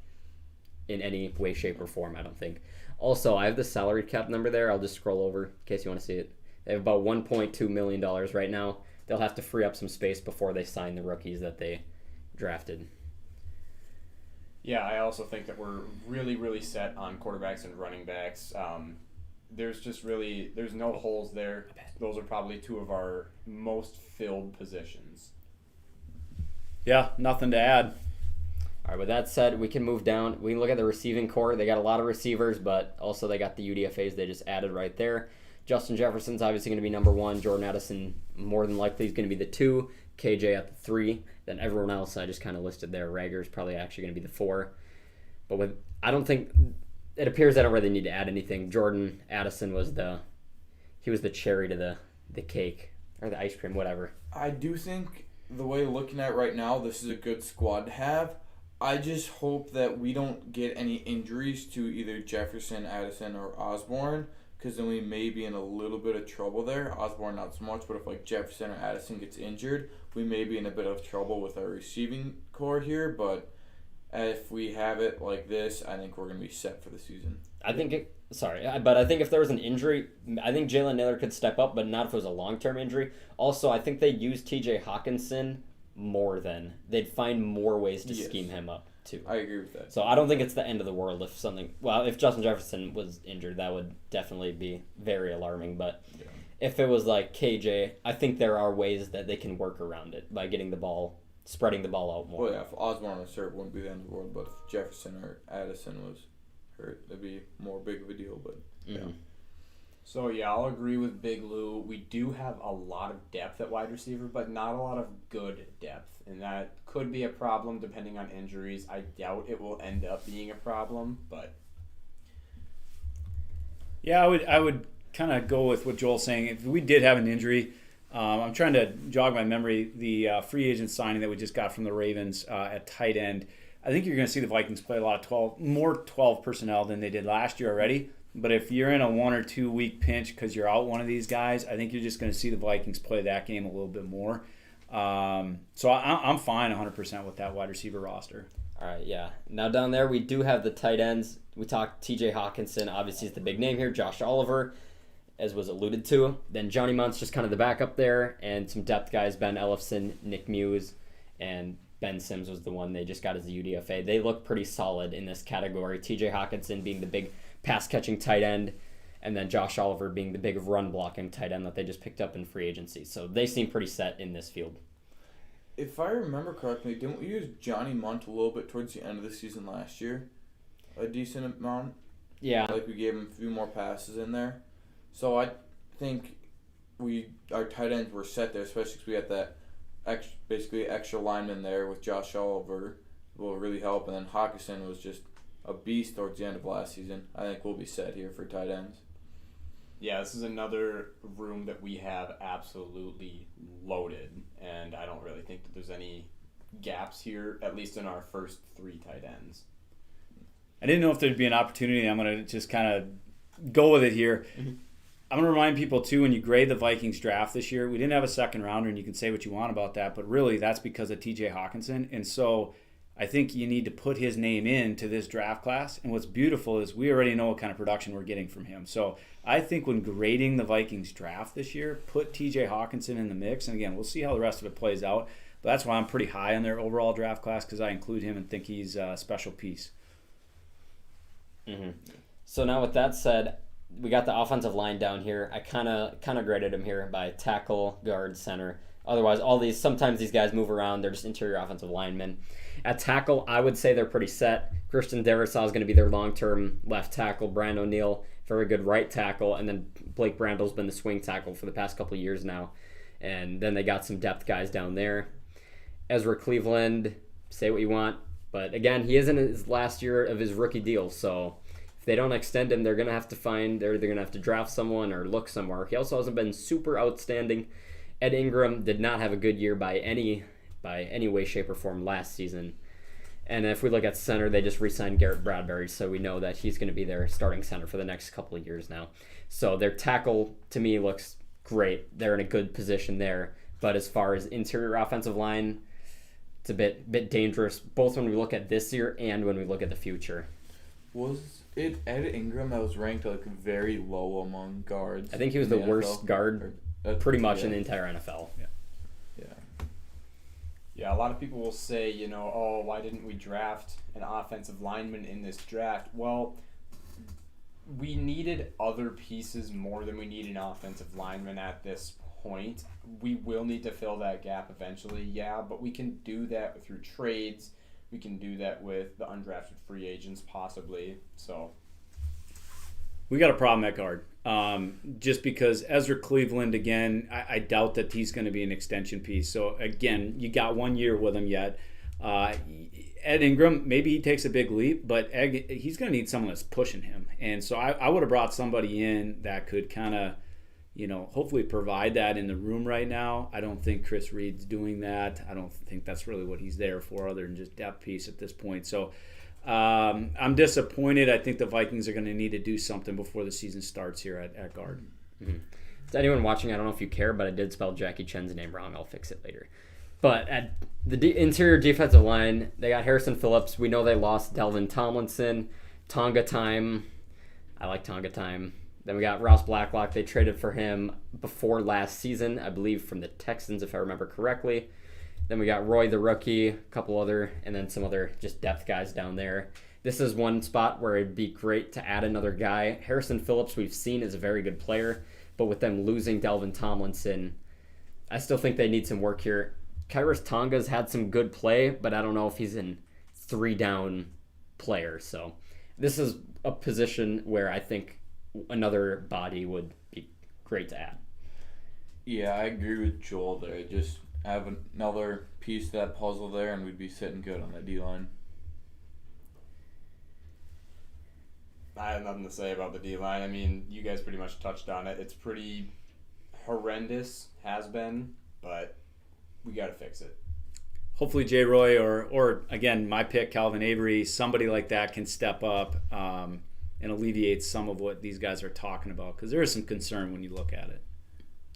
in any way, shape, or form, I don't think. Also, I have the salary cap number there. I'll just scroll over in case you want to see it. They have about $1.2 million right now. They'll have to free up some space before they sign the rookies that they drafted. Yeah, I also think that we're really, really set on quarterbacks and running backs. There's no holes there. Those are probably two of our most filled positions. Yeah, nothing to add. All right, with that said, we can move down. We can look at the receiving core. They got a lot of receivers, but also they got the UDFAs they just added right there. Justin Jefferson's obviously going to be number 1. Jordan Addison more than likely is going to be the 2. KJ at the 3. Then everyone else I just kind of listed there. Rager's probably actually going to be the 4. But I don't think it appears I don't really need to add anything. Jordan Addison was the cherry to the cake or the ice cream, whatever. I do think the way looking at it right now, this is a good squad to have. I just hope that we don't get any injuries to either Jefferson, Addison, or Osborne, because then we may be in a little bit of trouble there. Osborne not so much, but if like Jefferson or Addison gets injured, we may be in a bit of trouble with our receiving core here. But if we have it like this, I think we're going to be set for the season. I think if there was an injury, I think Jalen Naylor could step up, but not if it was a long-term injury. Also, I think they'd use TJ Hawkinson more than they'd find more ways to scheme him up too. I agree with that. So I don't think it's the end of the world if Justin Jefferson was injured, that would definitely be very alarming. But if it was like KJ, I think there are ways that they can work around it by spreading the ball out more. Well, yeah, if Osborne was hurt, it wouldn't be the end of the world. But if Jefferson or Addison was hurt, it'd be more big of a deal. But yeah. So, yeah, I'll agree with Big Lou. We do have a lot of depth at wide receiver, but not a lot of good depth. And that could be a problem depending on injuries. I doubt it will end up being a problem, but... Yeah, I would kind of go with what Joel's saying. If we did have an injury, I'm trying to jog my memory, the free agent signing that we just got from the Ravens at tight end, I think you're going to see the Vikings play a lot of more 12 personnel than they did last year already. But if you're in a 1 or 2 week pinch because you're out one of these guys, I think you're just going to see the Vikings play that game a little bit more. So I'm fine 100% with that wide receiver roster. All right, yeah. Now down there we do have the tight ends. We talked TJ Hawkinson, obviously is the big name here. Josh Oliver, as was alluded to. Then Johnny Munt's just kind of the backup there. And some depth guys, Ben Ellefson, Nick Muse, and Ben Sims was the one they just got as a UDFA. They look pretty solid in this category. TJ Hawkinson being the big pass-catching tight end, and then Josh Oliver being the big run-blocking tight end that they just picked up in free agency. So they seem pretty set in this field. If I remember correctly, didn't we use Johnny Munt a little bit towards the end of the season last year? A decent amount? Yeah. Like we gave him a few more passes in there. So I think our tight ends were set there, especially because we had that extra lineman there with Josh Oliver. Will really help. And then Hawkinson was just a beast towards the end of last season. I think we'll be set here for tight ends. Yeah, this is another room that we have absolutely loaded, and I don't really think that there's any gaps here, at least in our first 3 tight ends. I didn't know if there'd be an opportunity. I'm going to just kind of go with it here. Mm-hmm. I'm going to remind people, too, when you grade the Vikings draft this year, we didn't have a second rounder, and you can say what you want about that, but really that's because of TJ Hawkinson. And so I think you need to put his name into this draft class. And what's beautiful is we already know what kind of production we're getting from him. So I think when grading the Vikings draft this year, put TJ Hawkinson in the mix. And again, we'll see how the rest of it plays out. But that's why I'm pretty high on their overall draft class, because I include him and think he's a special piece. Mm-hmm. So now with that said, we got the offensive line down here. I kind of graded him here by tackle, guard, center. Otherwise, sometimes these guys move around. They're just interior offensive linemen. At tackle, I would say they're pretty set. Christian Deversaw is going to be their long-term left tackle. Brian O'Neill, very good right tackle. And then Blake Brandle's been the swing tackle for the past couple of years now. And then they got some depth guys down there. Ezra Cleveland, say what you want. But again, he is in his last year of his rookie deal. So if they don't extend him, they're going to have to draft someone or look somewhere. He also hasn't been super outstanding. Ed Ingram did not have a good year by any way, shape, or form last season. And if we look at center, they just re-signed Garrett Bradbury, so we know that he's going to be their starting center for the next couple of years now. So their tackle, to me, looks great. They're in a good position there. But as far as interior offensive line, it's a bit dangerous, both when we look at this year and when we look at the future. Was it Ed Ingram that was ranked like very low among guards? I think he was the worst NFL? guard pretty much in the entire NFL. Yeah, a lot of people will say, oh, why didn't we draft an offensive lineman in this draft? Well, we needed other pieces more than we need an offensive lineman at this point. We will need to fill that gap eventually, yeah, but we can do that through trades. We can do that with the undrafted free agents possibly. So we got a problem at guard. Just because Ezra Cleveland, again, I doubt that he's going to be an extension piece. So, again, you got 1 year with him yet. Ed Ingram, maybe he takes a big leap, but he's going to need someone that's pushing him. And so I would have brought somebody in that could kind of, hopefully provide that in the room right now. I don't think Chris Reed's doing that. I don't think that's really what he's there for other than just depth piece at this point. So, I'm disappointed. I think the Vikings are going to need to do something before the season starts here at guard. Mm-hmm. To anyone watching, I don't know if you care, but I did spell Jackie Chen's name wrong. I'll fix it later. But at the interior defensive line, they got Harrison Phillips. We know they lost Delvin Tomlinson. Tonga time. I like Tonga time. Then we got Ross Blacklock. They traded for him before last season, I believe, from the Texans, if I remember correctly. Then we got Roy the rookie, a couple other, and then some other just depth guys down there. This is one spot where it'd be great to add another guy. Harrison Phillips, we've seen, is a very good player, but with them losing Delvin Tomlinson, I still think they need some work here. Kairos Tonga's had some good play, but I don't know if he's an 3-down player. So this is a position where I think another body would be great to add. Yeah, I agree with Joel there. Just have another piece of that puzzle there, and we'd be sitting good on that D-line. I have nothing to say about the D-line. I mean, you guys pretty much touched on it. It's pretty horrendous, has been, but we got to fix it. Hopefully Jay Roy or again, my pick, Calvin Avery, somebody like that can step up and alleviate some of what these guys are talking about, because there is some concern when you look at it.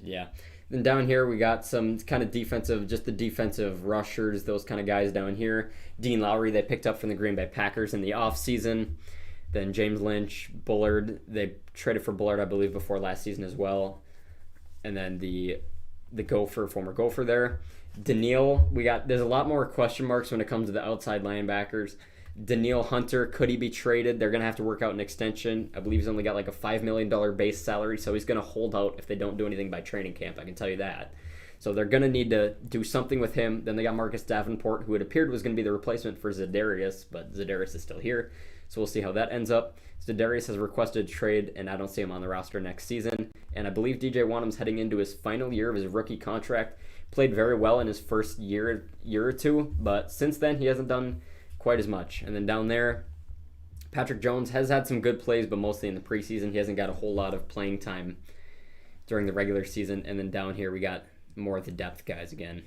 Yeah. Then down here we got some kind of defensive, just the defensive rushers, those kind of guys down here. Dean Lowry they picked up from the Green Bay Packers in the offseason. Then James Lynch, Bullard, they traded for Bullard, I believe, before last season as well. And then the former Gopher there. Daniil, there's a lot more question marks when it comes to the outside linebackers. Daniil Hunter, could he be traded? They're going to have to work out an extension. I believe he's only got like a $5 million base salary, so he's going to hold out if they don't do anything by training camp, I can tell you that. So they're going to need to do something with him. Then they got Marcus Davenport, who it appeared was going to be the replacement for Za'Darius, but Za'Darius is still here. So we'll see how that ends up. Za'Darius has requested a trade, and I don't see him on the roster next season. And I believe DJ Wanham's heading into his final year of his rookie contract. Played very well in his first year or two, but since then he hasn't done quite as much. And then down there, Patrick Jones has had some good plays, but mostly in the preseason. He hasn't got a whole lot of playing time during the regular season. And then down here we got more of the depth guys again.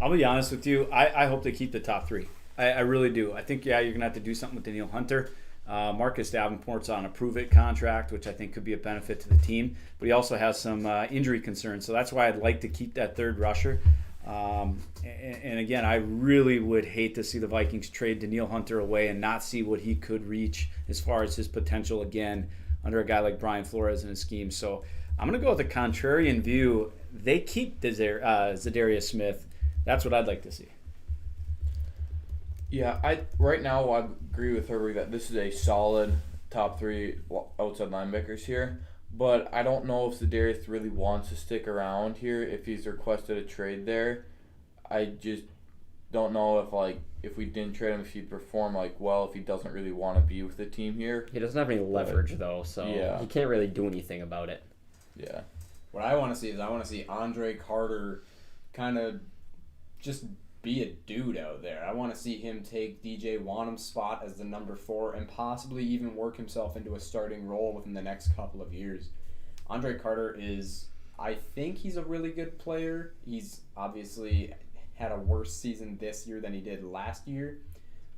I'll be honest with you. I hope they keep the top three. I really do. I think, you're going to have to do something with Daniil Hunter. Marcus Davenport's on a prove-it contract, which I think could be a benefit to the team. But he also has some injury concerns, so that's why I'd like to keep that third rusher. And again, I really would hate to see the Vikings trade Daniil Hunter away and not see what he could reach as far as his potential again under a guy like Brian Flores in his scheme. So I'm going to go with the contrarian view. They keep Za'Darius Smith. That's what I'd like to see. Yeah, right now I agree with Herberg that this is a solid top three outside linebackers here, but I don't know if Za'Darius really wants to stick around here if he's requested a trade there. I just don't know if we didn't trade him, if he'd perform well if he doesn't really want to be with the team here. He doesn't have any leverage though, so he can't really do anything about it. Yeah. What I want to see is Andre Carter kind of just be a dude out there. I want to see him take DJ Wanham's spot as the number 4 and possibly even work himself into a starting role within the next couple of years. Andre Carter I think he's a really good player. He's obviously had a worse season this year than he did last year,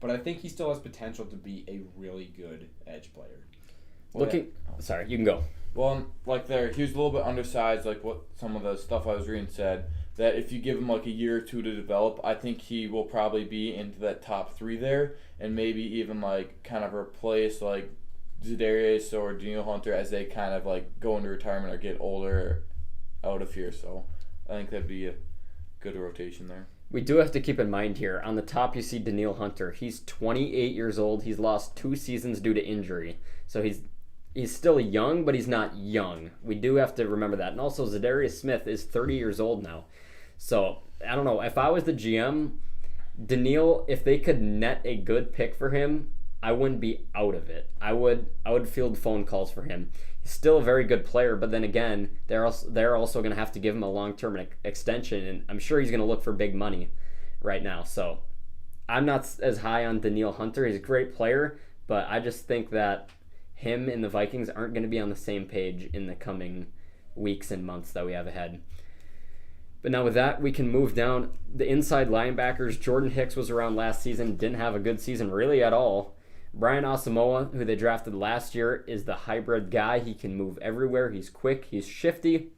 but I think he still has potential to be a really good edge player. Sorry, you can go. Well, like he was a little bit undersized, like what some of the stuff I was reading said, that if you give him like a year or two to develop, I think he will probably be into that top 3 there, and maybe even like kind of replace like Za'Darius or Daniel Hunter as they kind of like go into retirement or get older out of here. So I think that'd be a good rotation there. We do have to keep in mind here, on the top you see Daniil Hunter. He's 28 years old. He's lost 2 seasons due to injury. So he's still young, but he's not young. We do have to remember that. And also, Za'Darius Smith is 30 years old now. So, I don't know. If I was the GM, Daniil, if they could net a good pick for him, I wouldn't be out of it. I would field phone calls for him. He's still a very good player, but then again, they're also going to have to give him a long-term extension, and I'm sure he's going to look for big money right now. So, I'm not as high on Daniil Hunter. He's a great player, but I just think that him and the Vikings aren't going to be on the same page in the coming weeks and months that we have ahead. But now with that, we can move down. The inside linebackers, Jordan Hicks was around last season, didn't have a good season really at all. Brian Asamoah, who they drafted last year, is the hybrid guy. He can move everywhere. He's quick. He's shifty.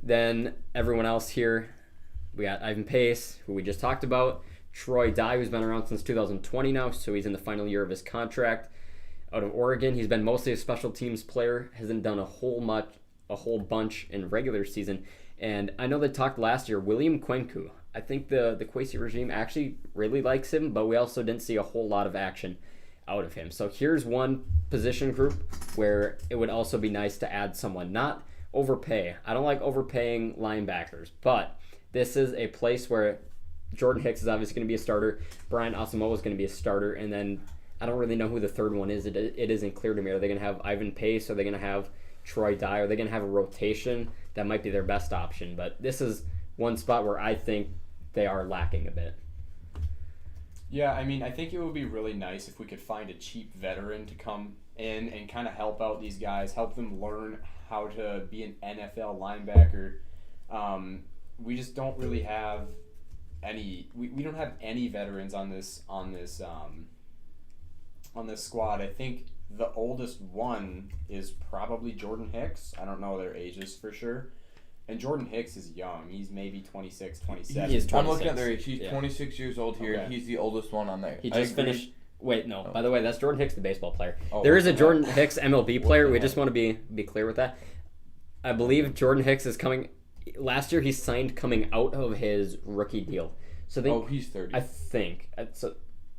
Then everyone else here, we got Ivan Pace, who we just talked about. Troy Dye, who's been around since 2020 now, so he's in the final year of his contract. Out of Oregon, he's been mostly a special teams player. Hasn't done a whole bunch in regular season. And I know they talked last year, William Kwenku. I think the Kwesi regime actually really likes him, but we also didn't see a whole lot of action out of him. So here's one position group where it would also be nice to add someone. Not overpay. I don't like overpaying linebackers, but this is a place where Jordan Hicks is obviously going to be a starter. Brian Asamoah is going to be a starter, and then I don't really know who the third one is. It isn't clear to me. Are they going to have Ivan Pace? Are they going to have Troy Dye? Are they going to have a rotation? That might be their best option. But this is one spot where I think they are lacking a bit. Yeah, I mean, I think it would be really nice if we could find a cheap veteran to come in and kind of help out these guys, help them learn how to be an NFL linebacker. We just don't really have any. We don't have any veterans on this squad. I think the oldest one is probably Jordan Hicks. I don't know their ages for sure. And Jordan Hicks is young. He's maybe 26, 27. He is 26. I'm looking at their age. He's 26 years old here. Okay. He's the oldest one on there. He just finished. Wait, no. By the way, that's Jordan Hicks, the baseball player. Oh, there is a Jordan Hicks MLB player. We just want to be clear with that. I believe Jordan Hicks is coming. Last year, he signed coming out of his rookie deal. So he's 30. I think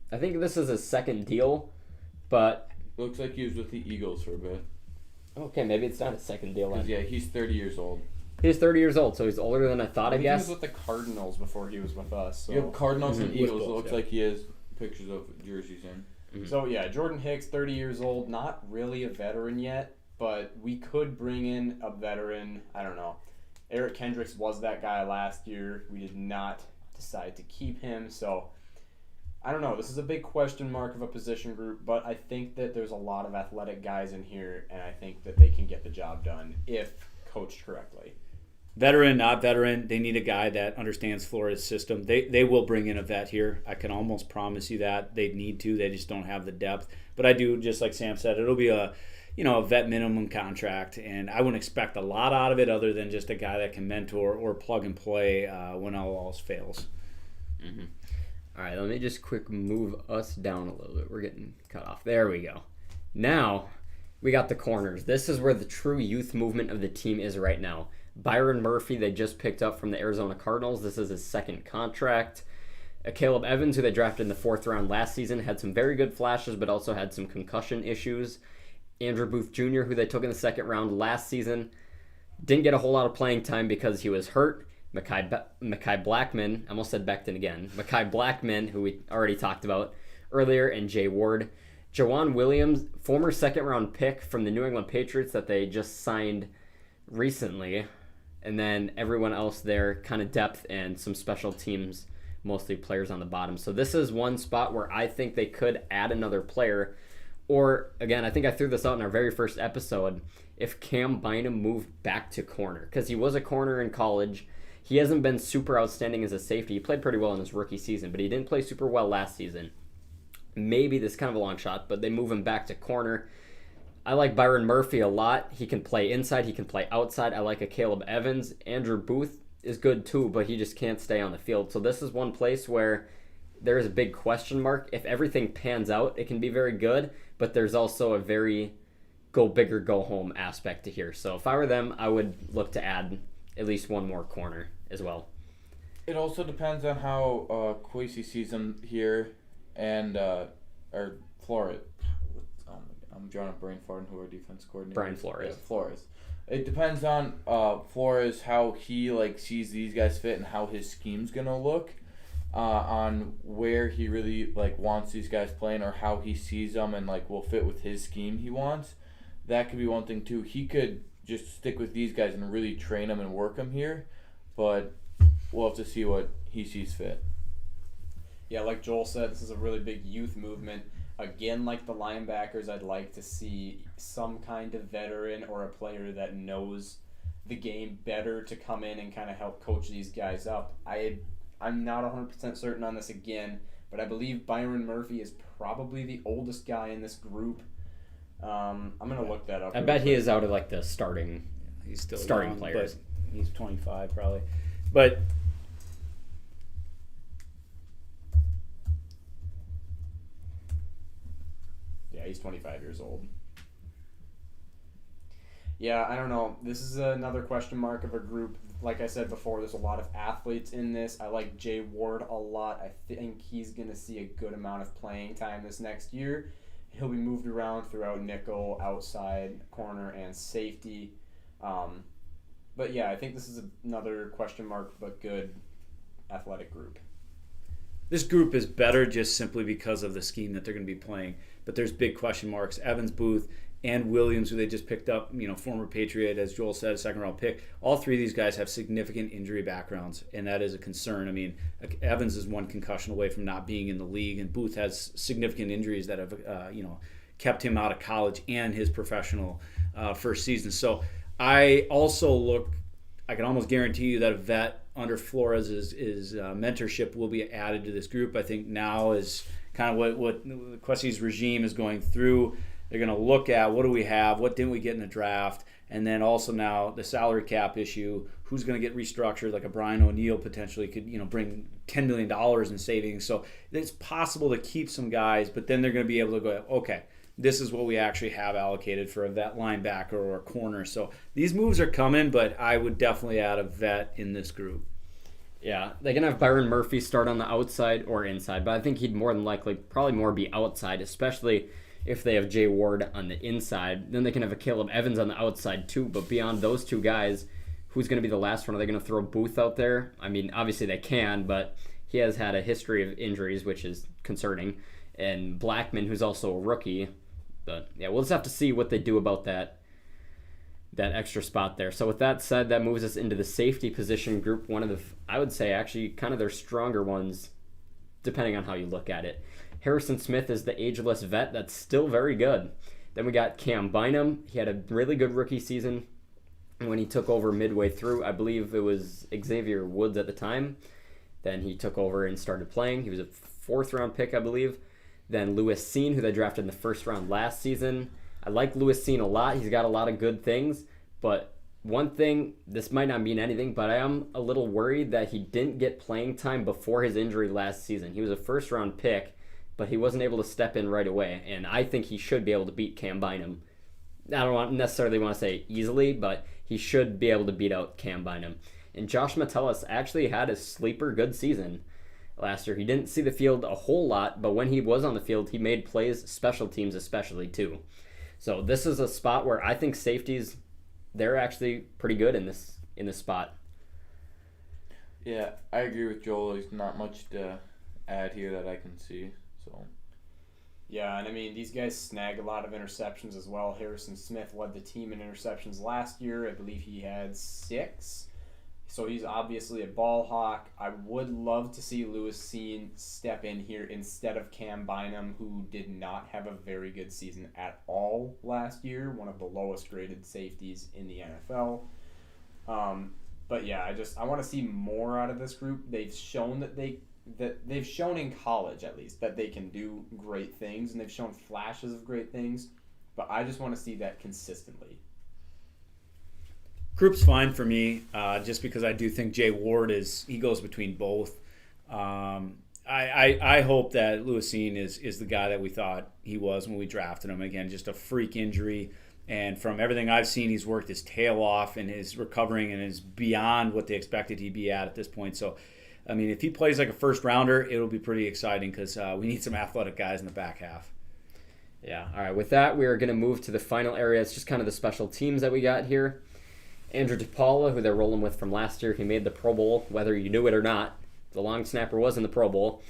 this is his second deal, but Looks like he was with the Eagles for a bit. okay, maybe it's not his second deal. Then. Yeah, he's 30 years old. He's 30 years old, so he's older than I thought. I He guess. was with the Cardinals before he was with us. So. You have Cardinals and Mhm. Eagles. With It both, looks yeah. like he has pictures of jerseys in. So yeah, Jordan Hicks, 30 years old, not really a veteran yet, but we could bring in a veteran. I don't know. Eric Kendricks was that guy last year. We did not decide to keep him, so I don't know. This is a big question mark of a position group, but I think that there's a lot of athletic guys in here, and I think that they can get the job done if coached correctly. Veteran, not veteran, they need a guy that understands Flores' system. They will bring in a vet here. I can almost promise you that. They need to. They just don't have the depth. But I do, just like Sam said, it'll be a vet minimum contract, and I wouldn't expect a lot out of it other than just a guy that can mentor or plug and play when all else fails. Mm-hmm. All right, let me just quick move us down a little bit. We're getting cut off. There we go. Now, we got the corners. This is where the true youth movement of the team is right now. Byron Murphy, they just picked up from the Arizona Cardinals. This is his second contract. Caleb Evans, who they drafted in the 4th round last season, had some very good flashes, but also had some concussion issues. Andrew Booth Jr., who they took in the 2nd round last season, didn't get a whole lot of playing time because he was hurt. Mekhi Blackman, I almost said Becton again. Mekhi Blackman, who we already talked about earlier, and Jay Ward. Jawan Williams, former 2nd round pick from the New England Patriots that they just signed recently. And then everyone else there, kind of depth and some special teams, mostly players on the bottom. So this is one spot where I think they could add another player. Or, again, I think I threw this out in our very first episode, if Cam Bynum moved back to corner. Because he was a corner in college. He hasn't been super outstanding as a safety. He played pretty well in his rookie season, but he didn't play super well last season. Maybe this is kind of a long shot, but they move him back to corner. I like Byron Murphy a lot. He can play inside. He can play outside. I like a Caleb Evans. Andrew Booth is good too, but he just can't stay on the field. So this is one place where there is a big question mark. If everything pans out, it can be very good, but there's also a very go big or go home aspect to here. So if I were them, I would look to add at least one more corner as well. It also depends on how Kwesi sees him here, and or Flores. I'm drawing a brain fart on who our defense coordinator. Brian Flores. Yeah, Flores. It depends on Flores, how he sees these guys fit and how his scheme's gonna look, on where he really wants these guys playing or how he sees them and will fit with his scheme he wants. That could be one thing too. He could just stick with these guys and really train them and work them here, but we'll have to see what he sees fit. Yeah, like Joel said, this is a really big youth movement. Again, like the linebackers, I'd like to see some kind of veteran or a player that knows the game better to come in and kind of help coach these guys up. I'm not 100% certain on this again, but I believe Byron Murphy is probably the oldest guy in this group. I'm going to look that up. I bet he is out of the starting. He's still starting young, players. But he's 25 probably. But yeah, he's 25 years old. Yeah, I don't know. This is another question mark of a group. Like I said before, there's a lot of athletes in this. I like Jay Ward a lot. I think he's going to see a good amount of playing time this next year. He'll be moved around throughout nickel, outside, corner, and safety. But yeah, I think this is another question mark but good athletic group. this group is better just simply because of the scheme that they're going to be playing. But there's big question marks. Evans, Booth, and Williams, who they just picked up, former Patriot, as Joel said, a second-round pick. All three of these guys have significant injury backgrounds, and that is a concern. I mean, Evans is one concussion away from not being in the league, and Booth has significant injuries that have, kept him out of college and his professional first season. So I also I can almost guarantee you that a vet under Flores' mentorship will be added to this group. I think now is kind of what Kwesi's regime is going through. They're going to look at what do we have, what didn't we get in the draft, and then also now the salary cap issue, who's going to get restructured, like a Brian O'Neill potentially could bring $10 million in savings. So it's possible to keep some guys, but then they're going to be able to go, okay, this is what we actually have allocated for a vet linebacker or a corner. So these moves are coming, but I would definitely add a vet in this group. Yeah, they can have Byron Murphy start on the outside or inside, but I think he'd more than likely probably more be outside, especially if they have Jay Ward on the inside. Then they can have a Caleb Evans on the outside too, but beyond those two guys, who's going to be the last one? Are they going to throw Booth out there? I mean, obviously they can, but he has had a history of injuries, which is concerning. And Blackman, who's also a rookie. But yeah, we'll just have to see what they do about that extra spot there. So with that said, that moves us into the safety position group. One of the, I would say, actually kind of their stronger ones, depending on how you look at it. Harrison Smith is the ageless vet that's still very good. Then we got Cam Bynum. He had a really good rookie season when he took over midway through. I believe it was Xavier Woods at the time. Then he took over and started playing. He was a 4th-round pick, I believe. Then Lewis Seen, who they drafted in the 1st round last season. I like Lewis Seen a lot. He's got a lot of good things. But one thing, this might not mean anything, but I am a little worried that he didn't get playing time before his injury last season. He was a 1st-round pick, but he wasn't able to step in right away. And I think he should be able to beat Cam Bynum. I don't necessarily want to say easily, but he should be able to beat out Cam Bynum. And Josh Metellus actually had a sleeper good season last year. He didn't see the field a whole lot, but when he was on the field, he made plays, special teams especially too. So this is a spot where I think safeties, they're actually pretty good in this spot. Yeah, I agree with Joel. There's not much to add here that I can see. So. Yeah, and I mean, these guys snag a lot of interceptions as well. Harrison Smith led the team in interceptions last year. I believe he had 6. So he's obviously a ball hawk. I would love to see Lewis Seen step in here instead of Cam Bynum, who did not have a very good season at all last year, one of the lowest graded safeties in the NFL. But yeah, I want to see more out of this group. They've shown that they've shown in college at least that they can do great things, and they've shown flashes of great things. but I just want to see that consistently. Group's fine for me, just because I do think Jay Ward he goes between both. I hope that Lewisine is the guy that we thought he was when we drafted him. Again, just a freak injury. And from everything I've seen, he's worked his tail off and is recovering and is beyond what they expected he'd be at this point. So, I mean, if he plays like a first rounder, it'll be pretty exciting because we need some athletic guys in the back half. Yeah, all right. With that, we are going to move to the final area. It's just kind of the special teams that we got here. Andrew DePaula, who they're rolling with from last year, he made the Pro Bowl, whether you knew it or not. The long snapper was in the Pro Bowl.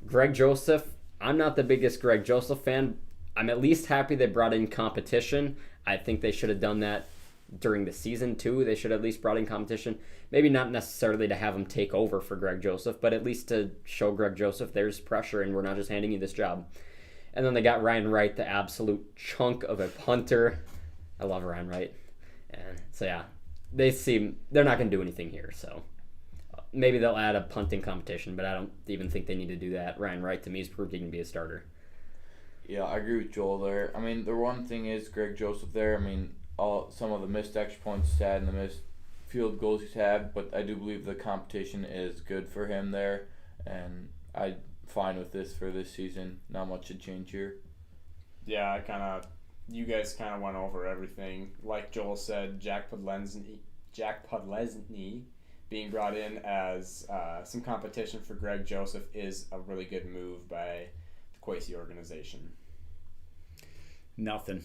Greg Joseph, I'm not the biggest Greg Joseph fan. I'm at least happy they brought in competition. I think they should have done that during the season, too. They should have at least brought in competition. Maybe not necessarily to have him take over for Greg Joseph, but at least to show Greg Joseph there's pressure and we're not just handing you this job. And then they got Ryan Wright, the absolute chunk of a punter. I love Ryan Wright. And so, yeah, they're not going to do anything here, so maybe they'll add a punting competition, but I don't even think they need to do that. Ryan Wright, to me, is proved he can be a starter. Yeah, I agree with Joel there. I mean, the one thing is Greg Joseph there. I mean, some of the missed extra points he's had and the missed field goals he's had, but I do believe the competition is good for him there, and I'm fine with this for this season. Not much to change here. Yeah, you guys kind of went over everything. Like Joel said, Jack Podlesny being brought in as some competition for Greg Joseph is a really good move by the Kwesi organization. Nothing.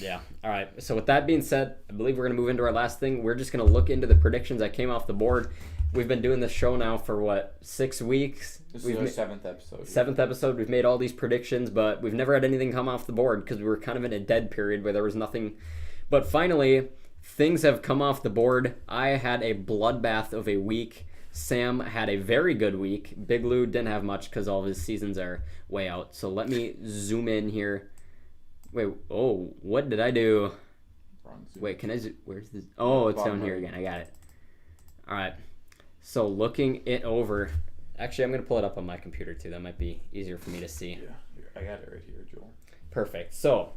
Yeah. All right. So with that being said, I believe we're going to move into our last thing. We're just going to look into the predictions that came off the board. We've been doing this show now for, 6 weeks? This is our 7th episode. 7th episode. We've made all these predictions, but we've never had anything come off the board because we were kind of in a dead period where there was nothing. But finally, things have come off the board. I had a bloodbath of a week. Sam had a very good week. Big Lou didn't have much because all of his seasons are way out. So let me zoom in here. Wait, what did I do? Wait, can I where's this? Oh, it's down here again. I got it. All right. So looking it over. Actually, I'm going to pull it up on my computer too. That might be easier for me to see. Yeah, I got it right here, Joel. Perfect. So,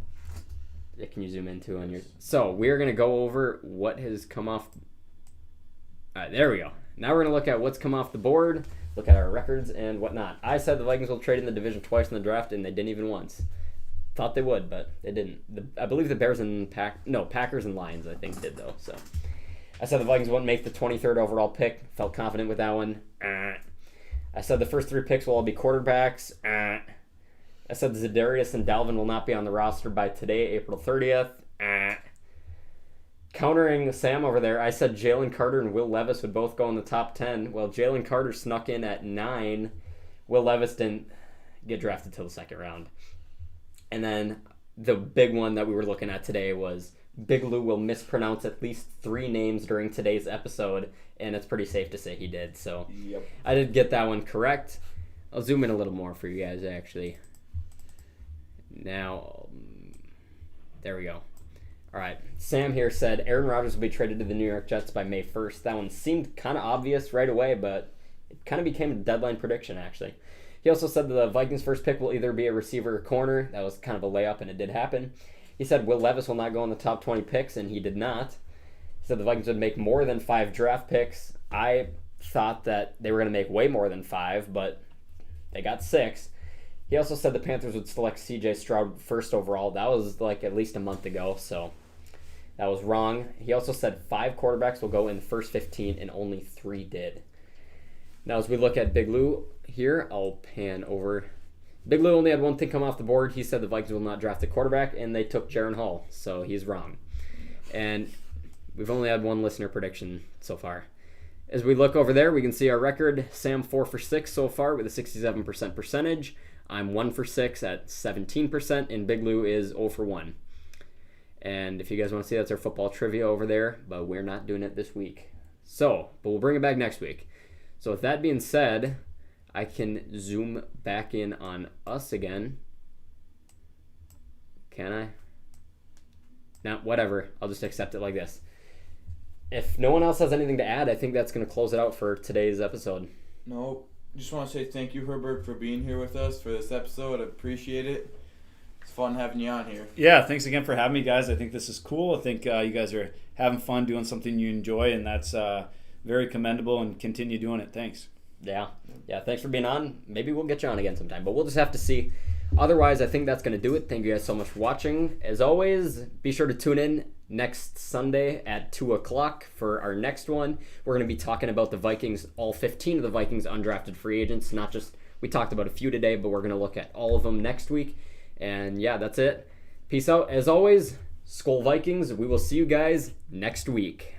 can you zoom into on your... So, we're going to go over what has come off... All right, there we go. Now we're going to look at what's come off the board, look at our records and whatnot. I said the Vikings will trade in the division twice in the draft, and they didn't even once. Thought they would, but they didn't. I believe the Bears and Packers and Lions, I think, did, though. So, I said the Vikings wouldn't make the 23rd overall pick. Felt confident with that one. I said the first 3 picks will all be quarterbacks. I said Za'Darius and Dalvin will not be on the roster by today, April 30th. Countering Sam over there, I said Jalen Carter and Will Levis would both go in the top 10. Well, Jalen Carter snuck in at 9. Will Levis didn't get drafted till the 2nd round. And then the big one that we were looking at today was Big Lou will mispronounce at least 3 names during today's episode, and it's pretty safe to say he did. So Yep. I did get that one correct. I'll zoom in a little more for you guys, actually. Now, there we go. All right. Sam here said Aaron Rodgers will be traded to the New York Jets by May 1st. That one seemed kind of obvious right away, but it kind of became a deadline prediction, actually. He also said that the Vikings' first pick will either be a receiver or corner. That was kind of a layup, and it did happen. He said Will Levis will not go in the top 20 picks, and he did not. He said the Vikings would make more than 5 draft picks. I thought that they were going to make way more than 5, but they got 6. He also said the Panthers would select C.J. Stroud first overall. That was at least a month ago, so that was wrong. He also said 5 quarterbacks will go in the first 15, and only 3 did. Now, as we look at Big Lou here, I'll pan over. Big Lou only had one thing come off the board. He said the Vikings will not draft a quarterback, and they took Jaron Hall, so he's wrong. And we've only had one listener prediction so far. As we look over there, we can see our record. Sam 4 for 6 so far with a 67% percentage. I'm 1 for 6 at 17%, and Big Lou is 0 for 1. And if you guys want to see, that's our football trivia over there, but we're not doing it this week. But we'll bring it back next week. So with that being said, I can zoom back in on us again. Can I? No, whatever. I'll just accept it like this. If no one else has anything to add, I think that's going to close it out for today's episode. No, just want to say thank you, Herberg, for being here with us for this episode. I appreciate it. It's fun having you on here. Yeah, thanks again for having me, guys. I think this is cool. I think you guys are having fun doing something you enjoy, and that's very commendable, and continue doing it. Thanks. Yeah, thanks for being on. Maybe we'll get you on again sometime, but we'll just have to see. Otherwise, I think that's going to do it. Thank you guys so much for watching. As always, be sure to tune in next Sunday at 2 o'clock for our next one. We're going to be talking about the Vikings, all 15 of the Vikings undrafted free agents. Not just, we talked about a few today, but we're going to look at all of them next week. And yeah, that's it. Peace out. As always, Skol Vikings. We will see you guys next week.